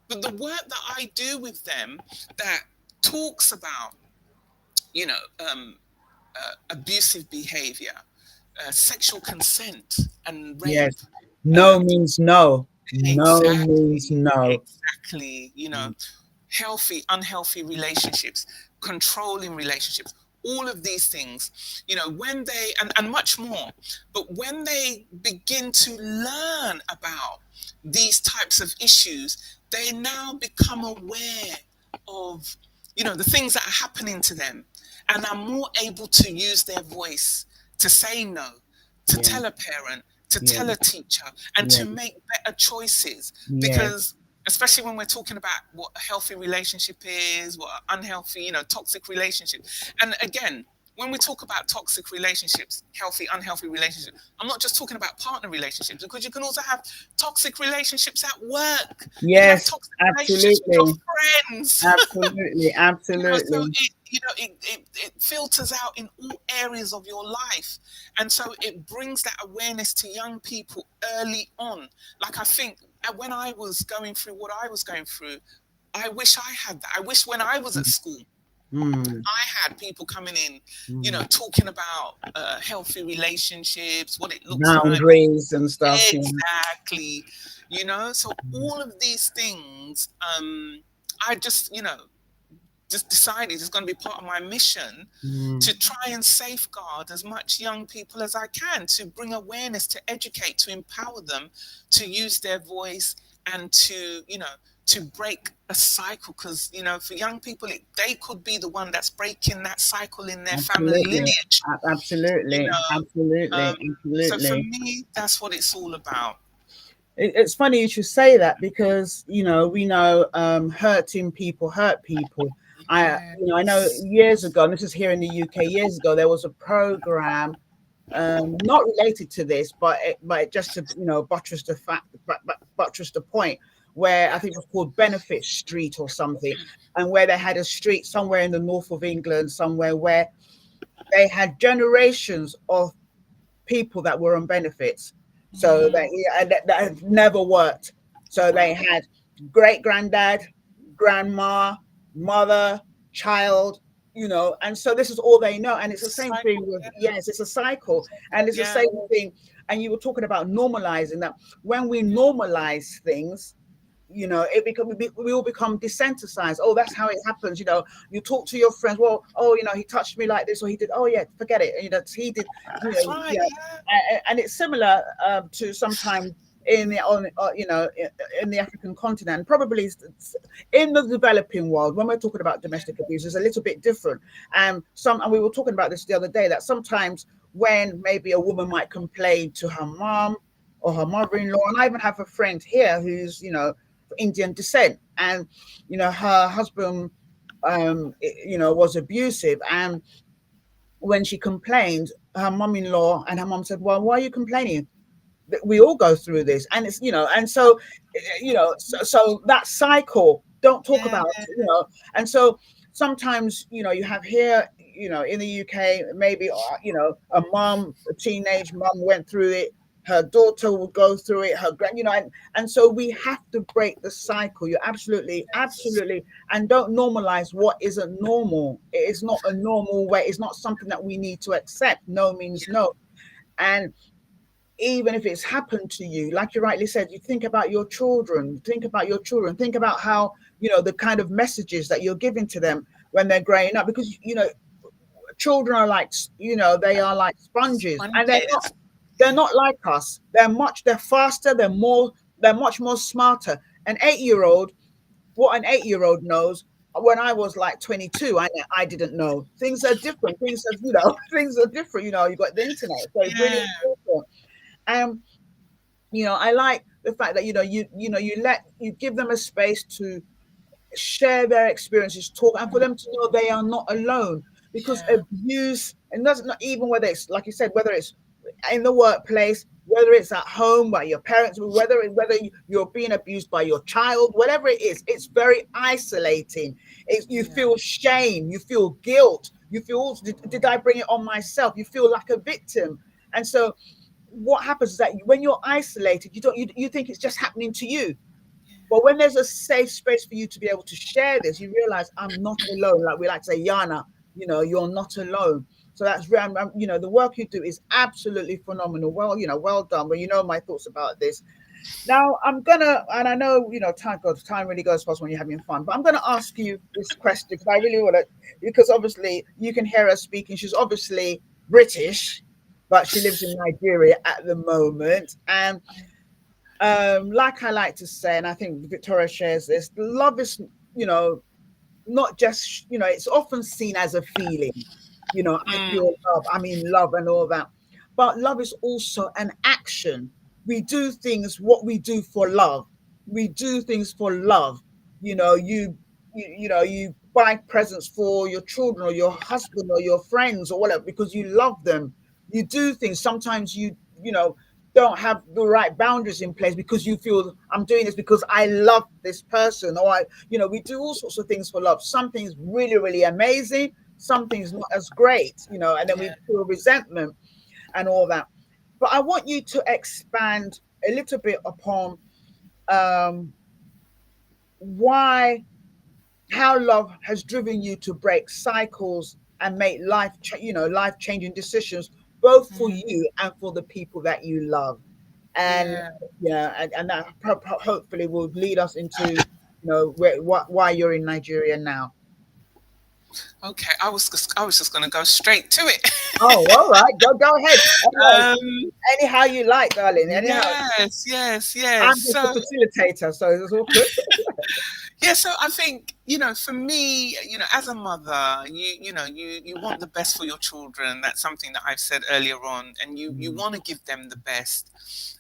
But the work that I do with them that talks about, you know, um, abusive behavior, sexual consent, and rape. yes. No Um, means no. No means exactly, no. exactly. Mm, Healthy, unhealthy relationships, controlling relationships, all of these things, when they, and much more, but when they begin to learn about these types of issues, they now become aware of, the things that are happening to them, and are more able to use their voice to say no, to yeah. tell a parent, to tell a teacher, and to make better choices. Because especially when we're talking about what a healthy relationship is, what an unhealthy, toxic relationship. And again, when we talk about toxic relationships, healthy, unhealthy relationships, I'm not just talking about partner relationships, because you can also have toxic relationships at work. Yes, you have toxic relationships with absolutely. your friends. Absolutely, absolutely. So it filters out in all areas of your life. And so it brings that awareness to young people early on. Like, I think when I was going through what I was going through, I wish I had that. I wish when I was at school, I had people coming in, talking about healthy relationships, what it looks like. Boundaries and stuff. Exactly. So all of these things, I just decided it's going to be part of my mission to try and safeguard as much young people as I can, to bring awareness, to educate, to empower them, to use their voice, and to break a cycle. Because for young people, they could be the one that's breaking that cycle in their family lineage. Absolutely. So for me, that's what it's all about. It's funny you should say that, because we know hurting people hurt people. I know years ago, and this is here in the UK, years ago, there was a program not related to this, but just to buttress the fact, buttress the point, where I think it was called Benefit Street or something, and where they had a street somewhere in the north of England, somewhere where they had generations of people that were on benefits. So that had never worked. So they had great granddad, grandma, mother, child, and so this is all they know. And it's the same thing with, it's a cycle. And it's the same thing. And you were talking about normalizing that. When we normalize things, we all become desensitized. Oh, that's how it happens. You talk to your friends. Well, he touched me like this, or he did. Oh yeah, forget it. He did. That's right. And it's similar to sometimes in the African continent, probably in the developing world. When we're talking about domestic abuse, it's a little bit different. And we were talking about this the other day, that sometimes when maybe a woman might complain to her mom or her mother-in-law, and I even have a friend here who's Indian descent, and her husband was abusive, and when she complained, her mom-in-law and her mom said, well, why are you complaining? We all go through this, and it's and so so that cycle, don't talk about and so sometimes you have here in the UK, maybe a teenage mom went through it, her daughter will go through it, her grand, and so we have to break the cycle. You're absolutely, and don't normalize what isn't normal. It is not a normal way. It's not something that we need to accept. No means no. And even if it's happened to you, like you rightly said, you think about your children, think about how, the kind of messages that you're giving to them when they're growing up, because, children are like, they are like sponges, and they're not like us. They're faster. They're much more smarter. What an 8-year-old knows, when I was like 22, I didn't know. Things are different. Things are different. You've got the internet, so it's really important. I like the fact that you give them a space to share their experiences, talk, and for them to know they are not alone. Because abuse, and that's not even whether it's, like you said, whether it's in the workplace, whether it's at home by your parents, whether you're being abused by your child, whatever it is, it's very isolating. You feel shame, you feel guilt, you feel, did I bring it on myself? You feel like a victim. And so what happens is that when you're isolated, you think it's just happening to you. But when there's a safe space for you to be able to share this, you realize I'm not alone. Like we like to say, Yana, you're not alone. So that's the work you do is absolutely phenomenal. Well, well done. But my thoughts about this. Now I'm gonna, and I know time really goes fast when you're having fun. But I'm gonna ask you this question because I really want to, because obviously you can hear her speaking. She's obviously British, but she lives in Nigeria at the moment. And like I like to say, and I think Victoria shares this, love is, not just, it's often seen as a feeling. I feel love, I'm in love and all that. but love is also an action. We do things what we do for love. We do things for love. You know, you buy presents for your children or your husband or your friends or whatever because you love them. You do things. Sometimes you don't have the right boundaries in place because you feel I'm doing this because I love this person, or we do all sorts of things for love. Something's really, really amazing, something's not as great, and then we Yeah. feel resentment and all that. But I want you to expand a little bit upon um, why, how love has driven you to break cycles and make life changing decisions, both for Mm. you and for the people that you love. And Yeah. and that hopefully will lead us into why you're in Nigeria now. Okay. I was just going to go straight to it. Oh, all right, go ahead. um, Anyhow you like, darling. Anyhow, yes, yes, yes. I'm just a So, facilitator, so it's all good. yeah, so I think, for me, as a mother, you want the best for your children. That's something that I've said earlier on, and you Mm, want to give them the best.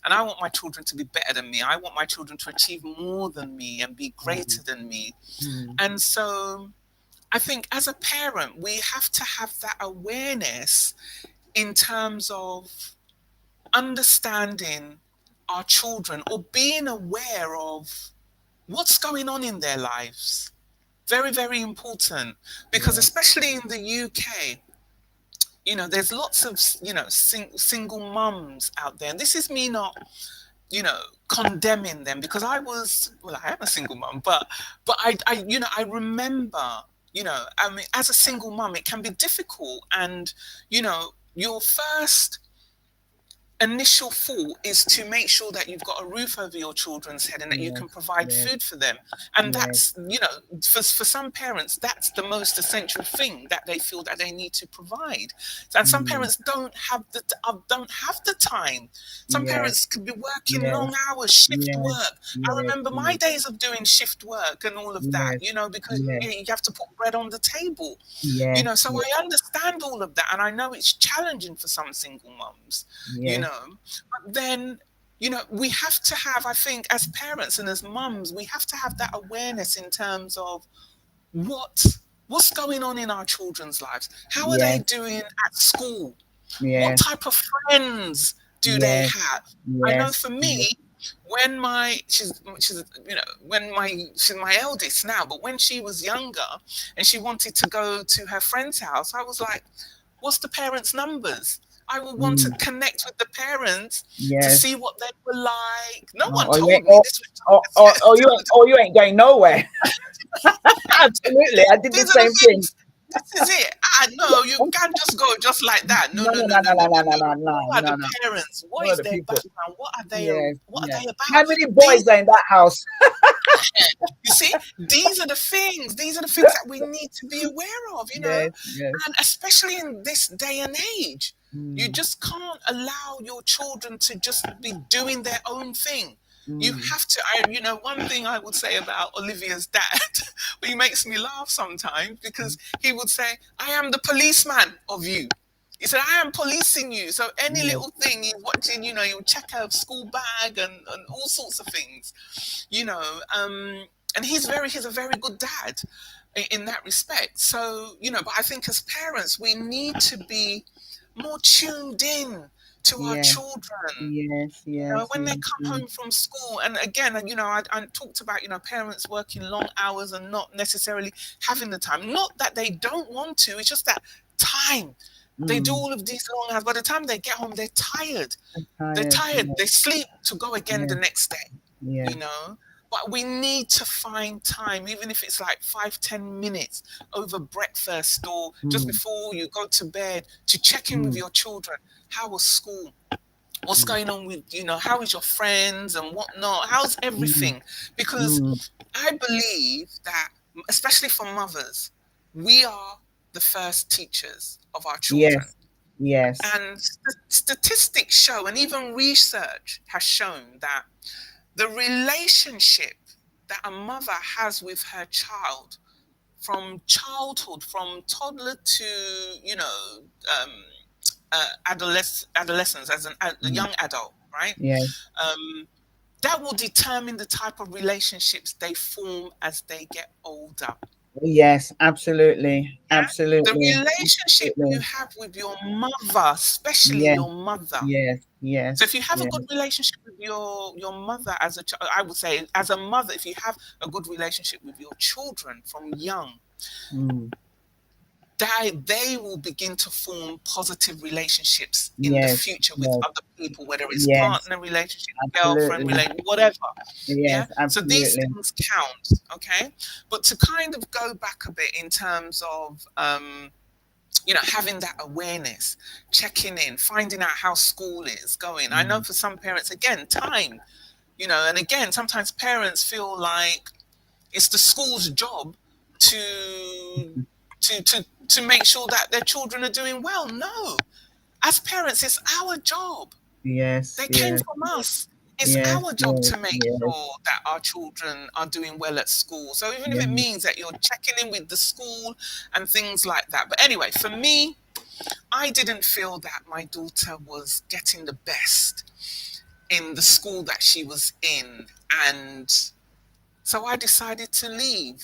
And I want my children to be better than me. I want my children to achieve more than me and be mm, greater than me. mm, And so I think as a parent, we have to have that awareness in terms of understanding our children or being aware of what's going on in their lives. Very, very important, because yeah, especially in the UK, there's lots of, single mums out there. And this is me not, condemning them, because I am a single mum, but I remember, I mean, as a single mum, it can be difficult. And, your first initial thought is to make sure that you've got a roof over your children's head and that you yes, can provide yes, food for them. And yes, that's, for some parents, that's the most essential thing that they feel that they need to provide. And some mm, parents don't have the time. Some yes, parents could be working yes, long hours, shift yes, work. I yes, remember my days of doing shift work and all of that, yes, because yes, you have to put bread on the table. yes, So yes, I understand all of that, and I know it's challenging for some single mums, yes, but then, we have to have, I think, as parents and as mums, we have to have that awareness in terms of what what's going on in our children's lives. How are they yes, doing at school? What yes, type of friends do they yes, have? I know yes, for yes, me, when she's my eldest now, but when she was younger and she wanted to go to her friend's house, I was like, what's the parents' numbers? I would want to mm, connect with the parents to yes. see what they were like. No one Or you ain't, told me this or you ain't going nowhere. Absolutely, I did the these are the same thing. things. This is it. No, you can't just go just like that. No, No, no, no, no, no, no, no, no, no, no, no, no, no. no, Who no, are no, the no. parents? What What are is the their people? background? What are they? Yes, What are yes. they How about? many These boys are in that house? You see, these are the things. These are the things that we need to be aware of, Yes, yes. and especially in this day and age, you Mm, just can't allow your children to just be doing their own thing. You mm, have to. One thing I would say about Olivia's dad, he makes me laugh sometimes because he would say, "I am the policeman of you." He said, "I am policing you." So any yes, little thing he's watching, he'll check her school bag and all sorts of things you know and he's a very good dad in that respect. So but I think as parents we need to be more tuned in to our yes, children, yes, yes, when they yes, come yes. home from school. And again, I talked about parents working long hours and not necessarily having the time. Not that they don't want to, it's just that time. They do Mm, all of these long hours. By the time they get home, they're tired. I'm They're tired. tired. Yes, They sleep to go again the yes, next day yes. you know but we need to find time, even if it's like 5-10 minutes over breakfast or just Mm, before you go to bed, to check in with mm, your children. How was school? What's mm, going on with how is your friends and whatnot? How's mm, everything? Because mm. I believe that, especially for mothers, we are the first teachers of our children. Yes, yes. And statistics show, and even research has shown, that the relationship that a mother has with her child from childhood, from toddler to, um, adolescence, as a young adult, right? Yes. That will determine the type of relationships they form as they get older. Yes, absolutely. The Absolutely. relationship you Absolutely. have with your mother, especially Yes. your mother. Yes. So if Yes. you have a Yes. good relationship with your mother as a child, I would say as a mother, if you have a good relationship with your children from young, Mm. they will begin to form positive relationships in the Yes. future with Yes. other people, whether it's Yes. partner relationship, girlfriend Absolutely. relationship, whatever. Yeah. Yes. So these Absolutely. things count. Okay. But to kind of go back a bit in terms of, having that awareness, checking in, finding out how school is going. I know Mm. for some parents, again, time, and again, sometimes parents feel like it's the school's job to to make sure that their children are doing well. No, as parents, it's our job. Yes. They came Yes. from us. It's Yes. our job Yes. to make Yes. sure that our children are doing well at school. So even if it Yes. means that you're checking in with the school and things like that. But anyway, for me, I didn't feel that my daughter was getting the best in the school that she was in. And so I decided to leave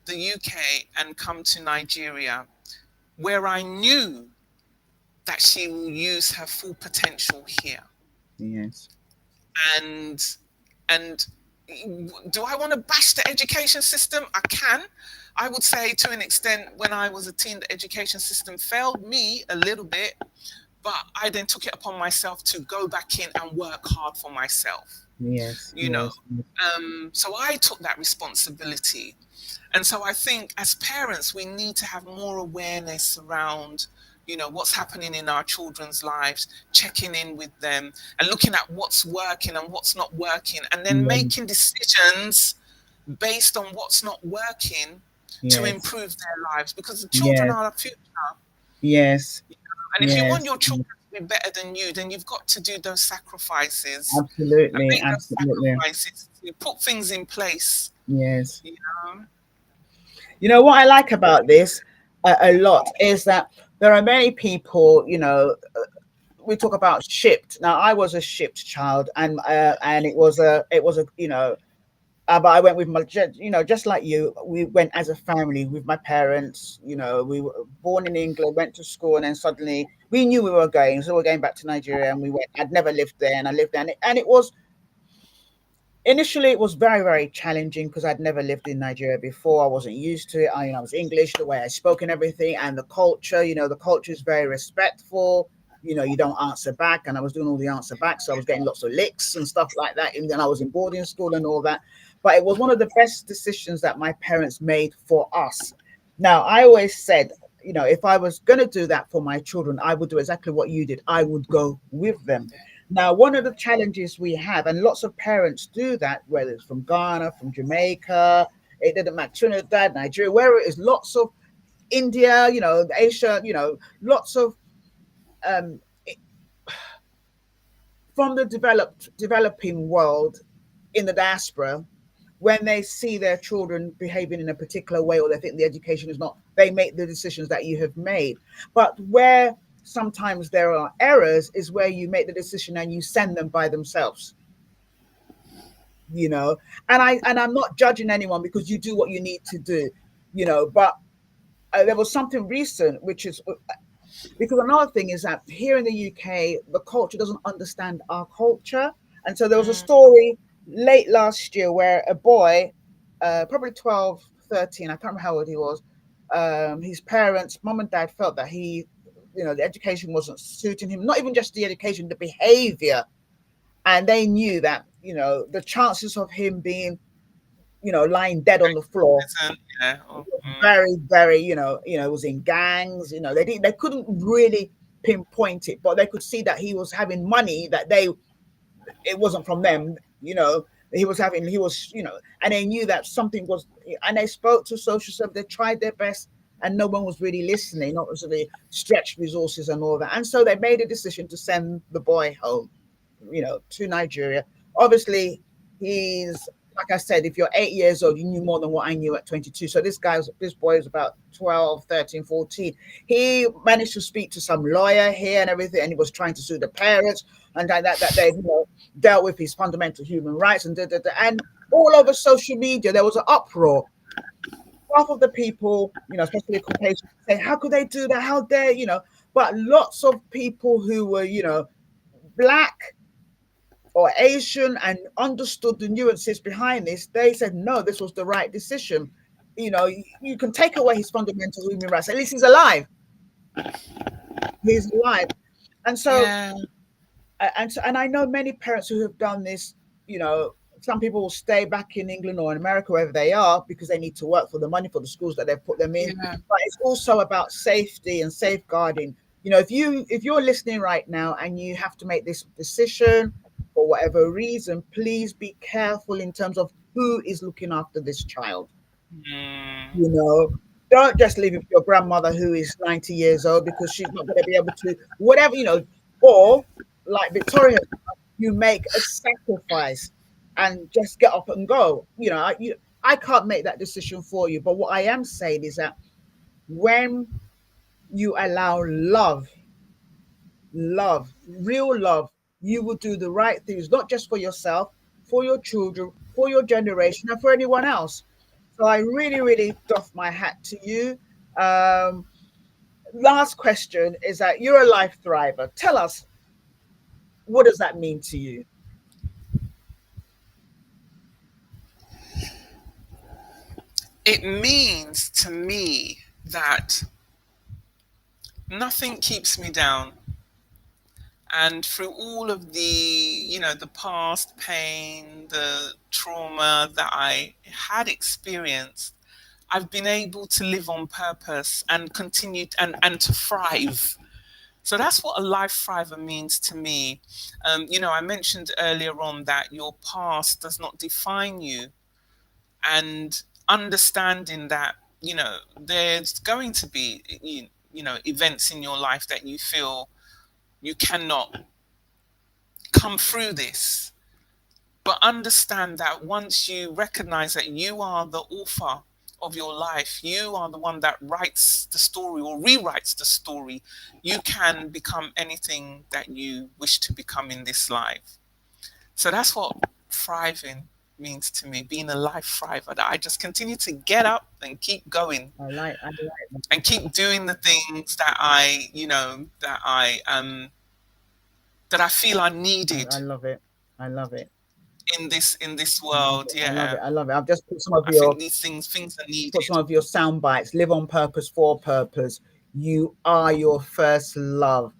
the UK and come to Nigeria, where I knew that she will use her full potential here. Yes. And and do I want to bash the education system? I can. I would say to an extent, when I was a teen, the education system failed me a little bit, but I then took it upon myself to go back in and work hard for myself, Yes. you know. Yes. So I took that responsibility. And so I think as parents, we need to have more awareness around, what's happening in our children's lives, checking in with them and looking at what's working and what's not working, and then Yes. making decisions based on what's not working to Yes. improve their lives, because the children Yes. are our future. Yes. And if you want Yes. your children to be better than you, then you've got to do those sacrifices and Absolutely. make those Absolutely. sacrifices to put things in place, Yes. you know. You know what I like about this a lot is that there are many people, we talk about shipped. Now, I was a shipped child, and it was a but I went with just like you. We went as a family with my parents. We were born in England, went to school, and then suddenly we knew we were going. So we're going back to Nigeria, and we went. I'd never lived there, and I lived there, and it was initially it was very, very challenging because I'd never lived in Nigeria before. I wasn't used to it. I was English, the way I spoke and everything, and the culture. The culture is very respectful. You don't answer back, and I was doing all the answer back, so I was getting lots of licks and stuff like that. And then I was in boarding school and all that. But it was one of the best decisions that my parents made for us. Now, I always said, if I was going to do that for my children, I would do exactly what you did. I would go with them. Now, one of the challenges we have, and lots of parents do that, whether it's from Ghana, from Jamaica, it didn't matter, Trinidad, Nigeria, where it is, lots of India, Asia, lots of um, from the developing world in the diaspora, when they see their children behaving in a particular way or they think the education is not, they make the decisions that you have made. But where sometimes there are errors is where you make the decision and you send them by themselves. And I'm not judging anyone, because you do what you need to do. But there was something recent, which is because another thing is that here in the UK, the culture doesn't understand our culture. And so there was a story late last year where a boy, probably 12, 13, I can't remember how old he was, his parents, mom and dad, felt that the education wasn't suiting him, not even just the education, the behavior. And they knew that, the chances of him being, lying dead on the floor Yeah. very, very, was in gangs. They couldn't really pinpoint it, but they could see that he was having money that it wasn't from them. And they knew that something was, and they spoke to social service. They tried their best, and no one was really listening. Not really stretched resources and all that, and so they made a decision to send the boy home, to Nigeria. Obviously, he's like I said, if you're 8 years old, you knew more than what I knew at 22. So this boy is about 12, 13, 14. He managed to speak to some lawyer here and everything, and he was trying to sue the parents, and that they dealt with his fundamental human rights, and and all over social media there was an uproar. Half of the people, especially Caucasians, say, how could they do that? How dare, but lots of people who were, black or Asian and understood the nuances behind this, they said, no, this was the right decision. You can take away his fundamental human rights. At least he's alive. He's alive. And so, Yeah. and I know many parents who have done this. Some people will stay back in England or in America, wherever they are, because they need to work for the money for the schools that they've put them in. Yeah. But it's also about safety and safeguarding. If you're listening right now and you have to make this decision for whatever reason, please be careful in terms of who is looking after this child. Don't just leave it with your grandmother who is 90 years old, because she's not going to be able to, whatever, or like Victoria, you make a sacrifice and just get up and go. I can't make that decision for you. But what I am saying is that when you allow love, real love, you will do the right things, not just for yourself, for your children, for your generation, and for anyone else. So I really, really doff my hat to you. Last question is that you're a life thriver. Tell us, what does that mean to you? It means to me that nothing keeps me down. And through all of the past pain, the trauma that I had experienced, I've been able to live on purpose and continue and to thrive. So that's what a life thriver means to me. I mentioned earlier on that your past does not define you, and understanding that, there's going to be, events in your life that you feel you cannot come through this. But understand that once you recognize that you are the author of your life, you are the one that writes the story or rewrites the story, you can become anything that you wish to become in this life. So that's what thriving means to me, being a life thriver, that I just continue to get up and keep going. I like and keep doing the things that I feel are needed. I love it. In this world. I love it. I've just put some of I your think these things are needed. Put some of your sound bites. Live on purpose, for purpose. You are your first love.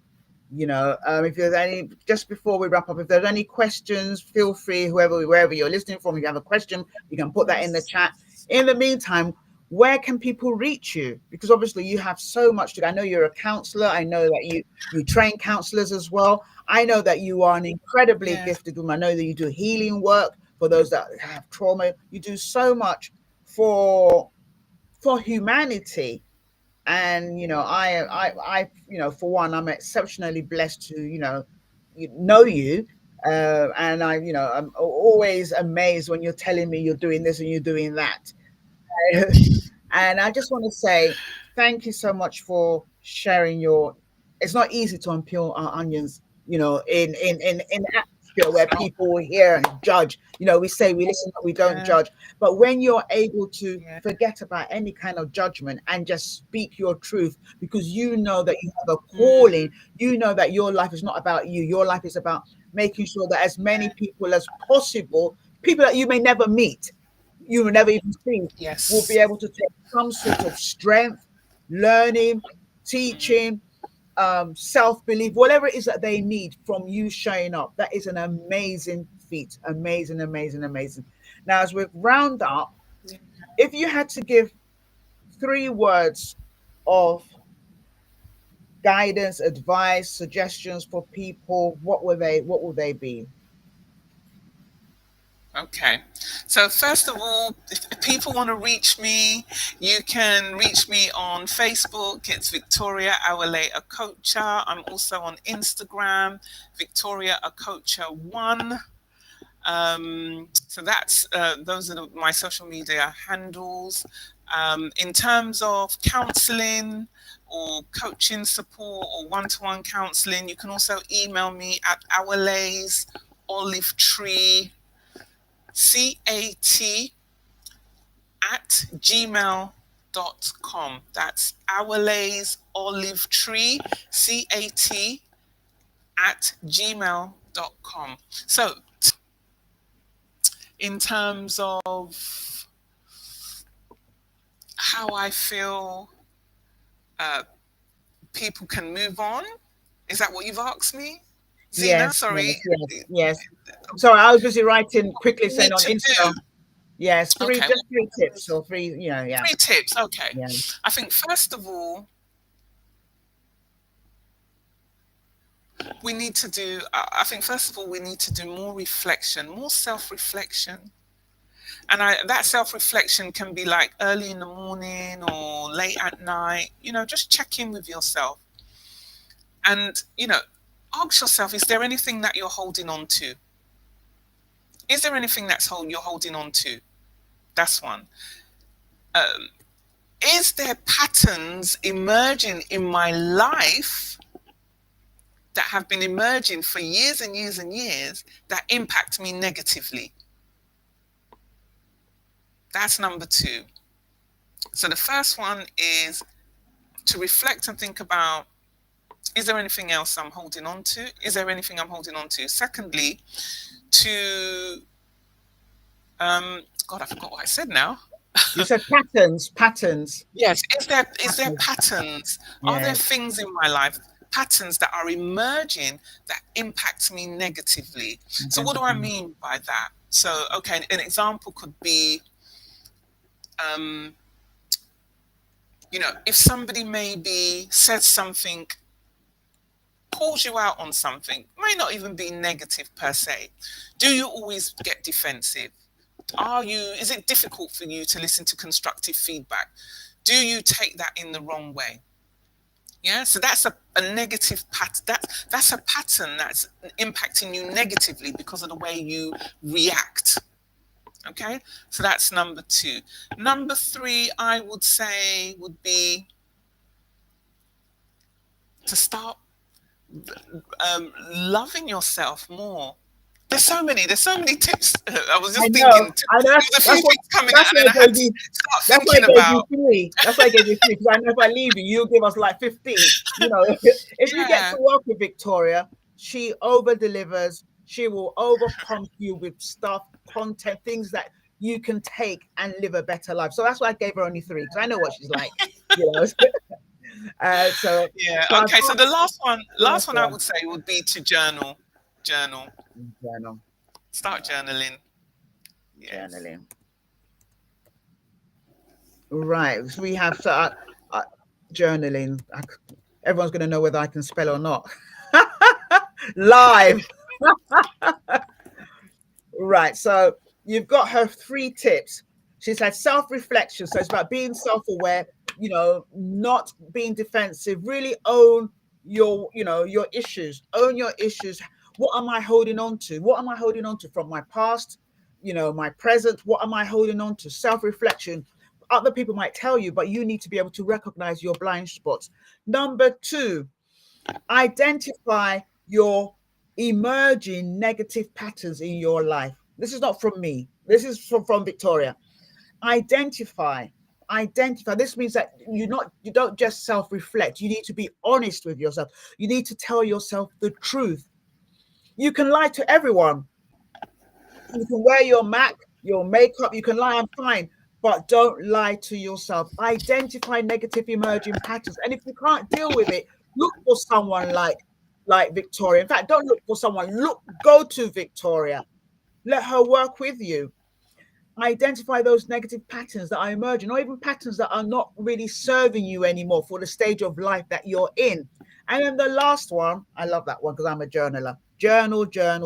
If there's any, just before we wrap up, if there's any questions, feel free, wherever you're listening from, if you have a question, you can put that in the chat. In the meantime, where can people reach you? Because obviously you have so much to. I know you're a counselor. I know that you train counselors as well. I know that you are an incredibly gifted woman. I know that you do healing work for those that have trauma. You do so much for humanity. And I for one, I'm exceptionally blessed to know you, and I'm always amazed when you're telling me you're doing this and you're doing that. And I just want to say thank you so much for sharing your. It's not easy to unpeel our onions, in an atmosphere where people hear and judge. We say we listen, but we don't judge. But when you're able to forget about any kind of judgment and just speak your truth, because you know that you have a calling, you know that your life is not about you. Your life is about making sure that as many people as possible, people that you may never meet, you will never even see, will be able to take some sort of strength, learning, teaching, self-belief, whatever it is that they need from you showing up. That is an amazing feat. Amazing. Now, as we round up, if you had to give 3 words of guidance, advice, suggestions for people, what will they be? Okay. So first of all, if people want to reach me, you can reach me on Facebook. It's Victoria Awele Okocha. I'm also on Instagram, Victoria Okocha 1. So that's those are my social media handles. In terms of counseling or coaching support or one-to-one counseling, you can also email me at Awele's Olive Tree CAT at gmail.com. That's Awele's Olive Tree CAT at gmail.com. So in terms of how I feel people can move on, is that what you've asked me, Zena? Yes, Sorry. yes. Sorry, I was busy writing quickly, saying on Insta. Do. Yes, Okay. just 3 tips or 3, yeah. 3 tips, okay. Yeah. I think first of all, we need to do more reflection, more self-reflection. And that self-reflection can be like early in the morning or late at night, just check in with yourself. And, ask yourself, is there anything that you're holding on to? Is there anything you're holding on to? That's one. Is there patterns emerging in my life that have been emerging for years and years and years that impact me negatively? That's number 2. So the first one is to reflect and think about, is there anything else I'm holding on to? Is there anything I'm holding on to? Secondly, to, God, I forgot what I said now. You said patterns. Yes. Is there patterns? Yeah. Are there things in my life, patterns that are emerging that impact me negatively? So what do I mean by that? So, okay, an example could be, if somebody maybe says something, calls you out on something, may not even be negative per se. Do you always get defensive? Is it difficult for you to listen to constructive feedback? Do you take that in the wrong way? Yeah, so that's a negative pattern. That's a pattern that's impacting you negatively because of the way you react. Okay, so that's number 2. Number 3, I would say, would be to start loving yourself more. There's so many tips. I was just thinking. I know. That's why I gave you 3. That's why I gave you 3, because I know if I leave you'll give us like 15. If you get to work with Victoria, she over delivers. She will over pump you with stuff, content, things that you can take and live a better life. So that's why I gave her only 3, because I know what she's like. So yeah. Okay. So the last one I would say would be to journal. Start journaling. Yes. Journaling. Right. So we have journaling. Everyone's going to know whether I can spell or not. Live. Right. So you've got her 3 tips. She's had self-reflection. So it's about being self-aware, not being defensive. Really own your issues. Own your issues. What am I holding on to? What am I holding on to from my past, my present? What am I holding on to? Self-reflection. Other people might tell you, but you need to be able to recognize your blind spots. Number 2, identify your emerging negative patterns in your life. This is not from me. This is from Victoria. Identify. This means that you don't just self-reflect. You need to be honest with yourself. You need to tell yourself the truth. You can lie to everyone. You can wear your MAC, your makeup. You can lie, I'm fine. But don't lie to yourself. Identify negative emerging patterns. And if you can't deal with it, look for someone like Victoria. In fact, don't look for someone. Go to Victoria. Let her work with you. Identify those negative patterns that are emerging, or even patterns that are not really serving you anymore for the stage of life that you're in. And then the last one, I love that one because I'm a journaler. Journal. Get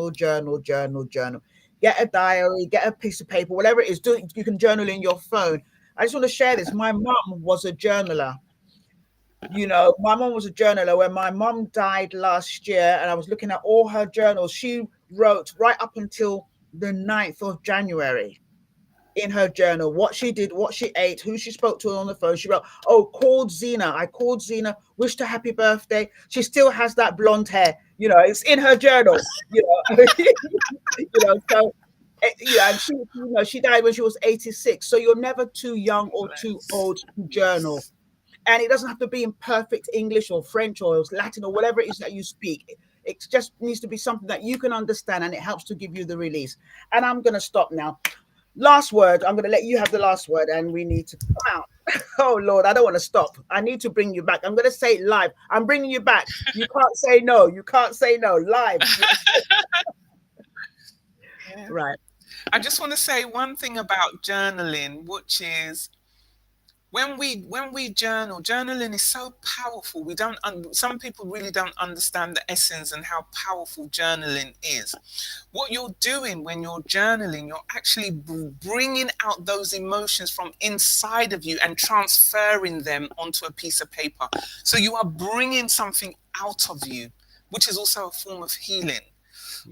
a diary, get a piece of paper, whatever it is. You can journal in your phone. I just want to share this. My mum was a journaler. My mum was a journaler. When my mum died last year, and I was looking at all her journals, she wrote right up until the 9th of January in her journal, what she did, what she ate, who she spoke to on the phone. She wrote, "Oh, called Zena. I called Zena, wished her happy birthday." She still has that blonde hair. It's in her journal. So and she died when she was 86. So you're never too young or too old to journal. And it doesn't have to be in perfect English or French or Latin or whatever it is that you speak. It just needs to be something that you can understand, and it helps to give you the release. And I'm going to stop now. Last word. I'm going to let you have the last word, and we need to come out. Oh, Lord, I don't want to stop. I need to bring you back. I'm going to say it live. I'm bringing you back. You can't say no. You can't say no. Live. Yeah. Right. I just want to say one thing about journaling, which is when we journal, journaling is so powerful. Some people really don't understand the essence and how powerful journaling is. What you're doing when you're journaling, you're actually bringing out those emotions from inside of you and transferring them onto a piece of paper. So you are bringing something out of you, which is also a form of healing.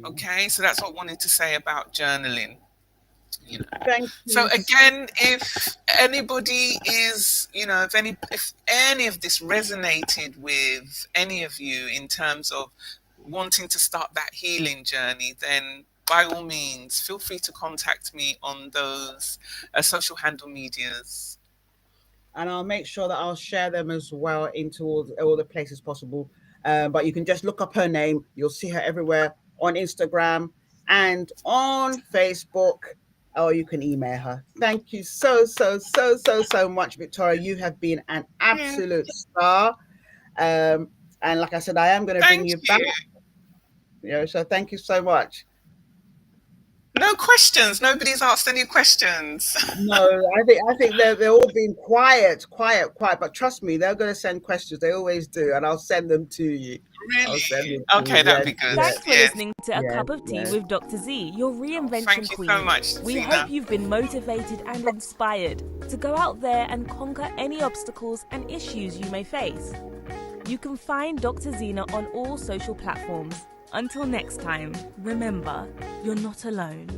Okay, so that's what I wanted to say about journaling. Thank you. So again, if anybody is, if any of this resonated with any of you in terms of wanting to start that healing journey, then by all means, feel free to contact me on those social handle medias. And I'll make sure that I'll share them as well into all the places possible. But you can just look up her name. You'll see her everywhere on Instagram and on Facebook, or you can email her. Thank you so much, Victoria. You have been an absolute star. And like I said, I am going to bring you back. So thank you so much. No questions. Nobody's asked any questions. No, I think they're all being quiet. But trust me, they're going to send questions. They always do, and I'll send them to you. Really? Okay, that'd be good. Thanks for listening to A Cup of Tea with Dr. Z, your reinvention queen. Thank you so much, We Zena. hope you've been motivated and inspired to go out there and conquer any obstacles and issues you may face. You can find Dr. Zena on all social platforms. Until next time, remember, you're not alone.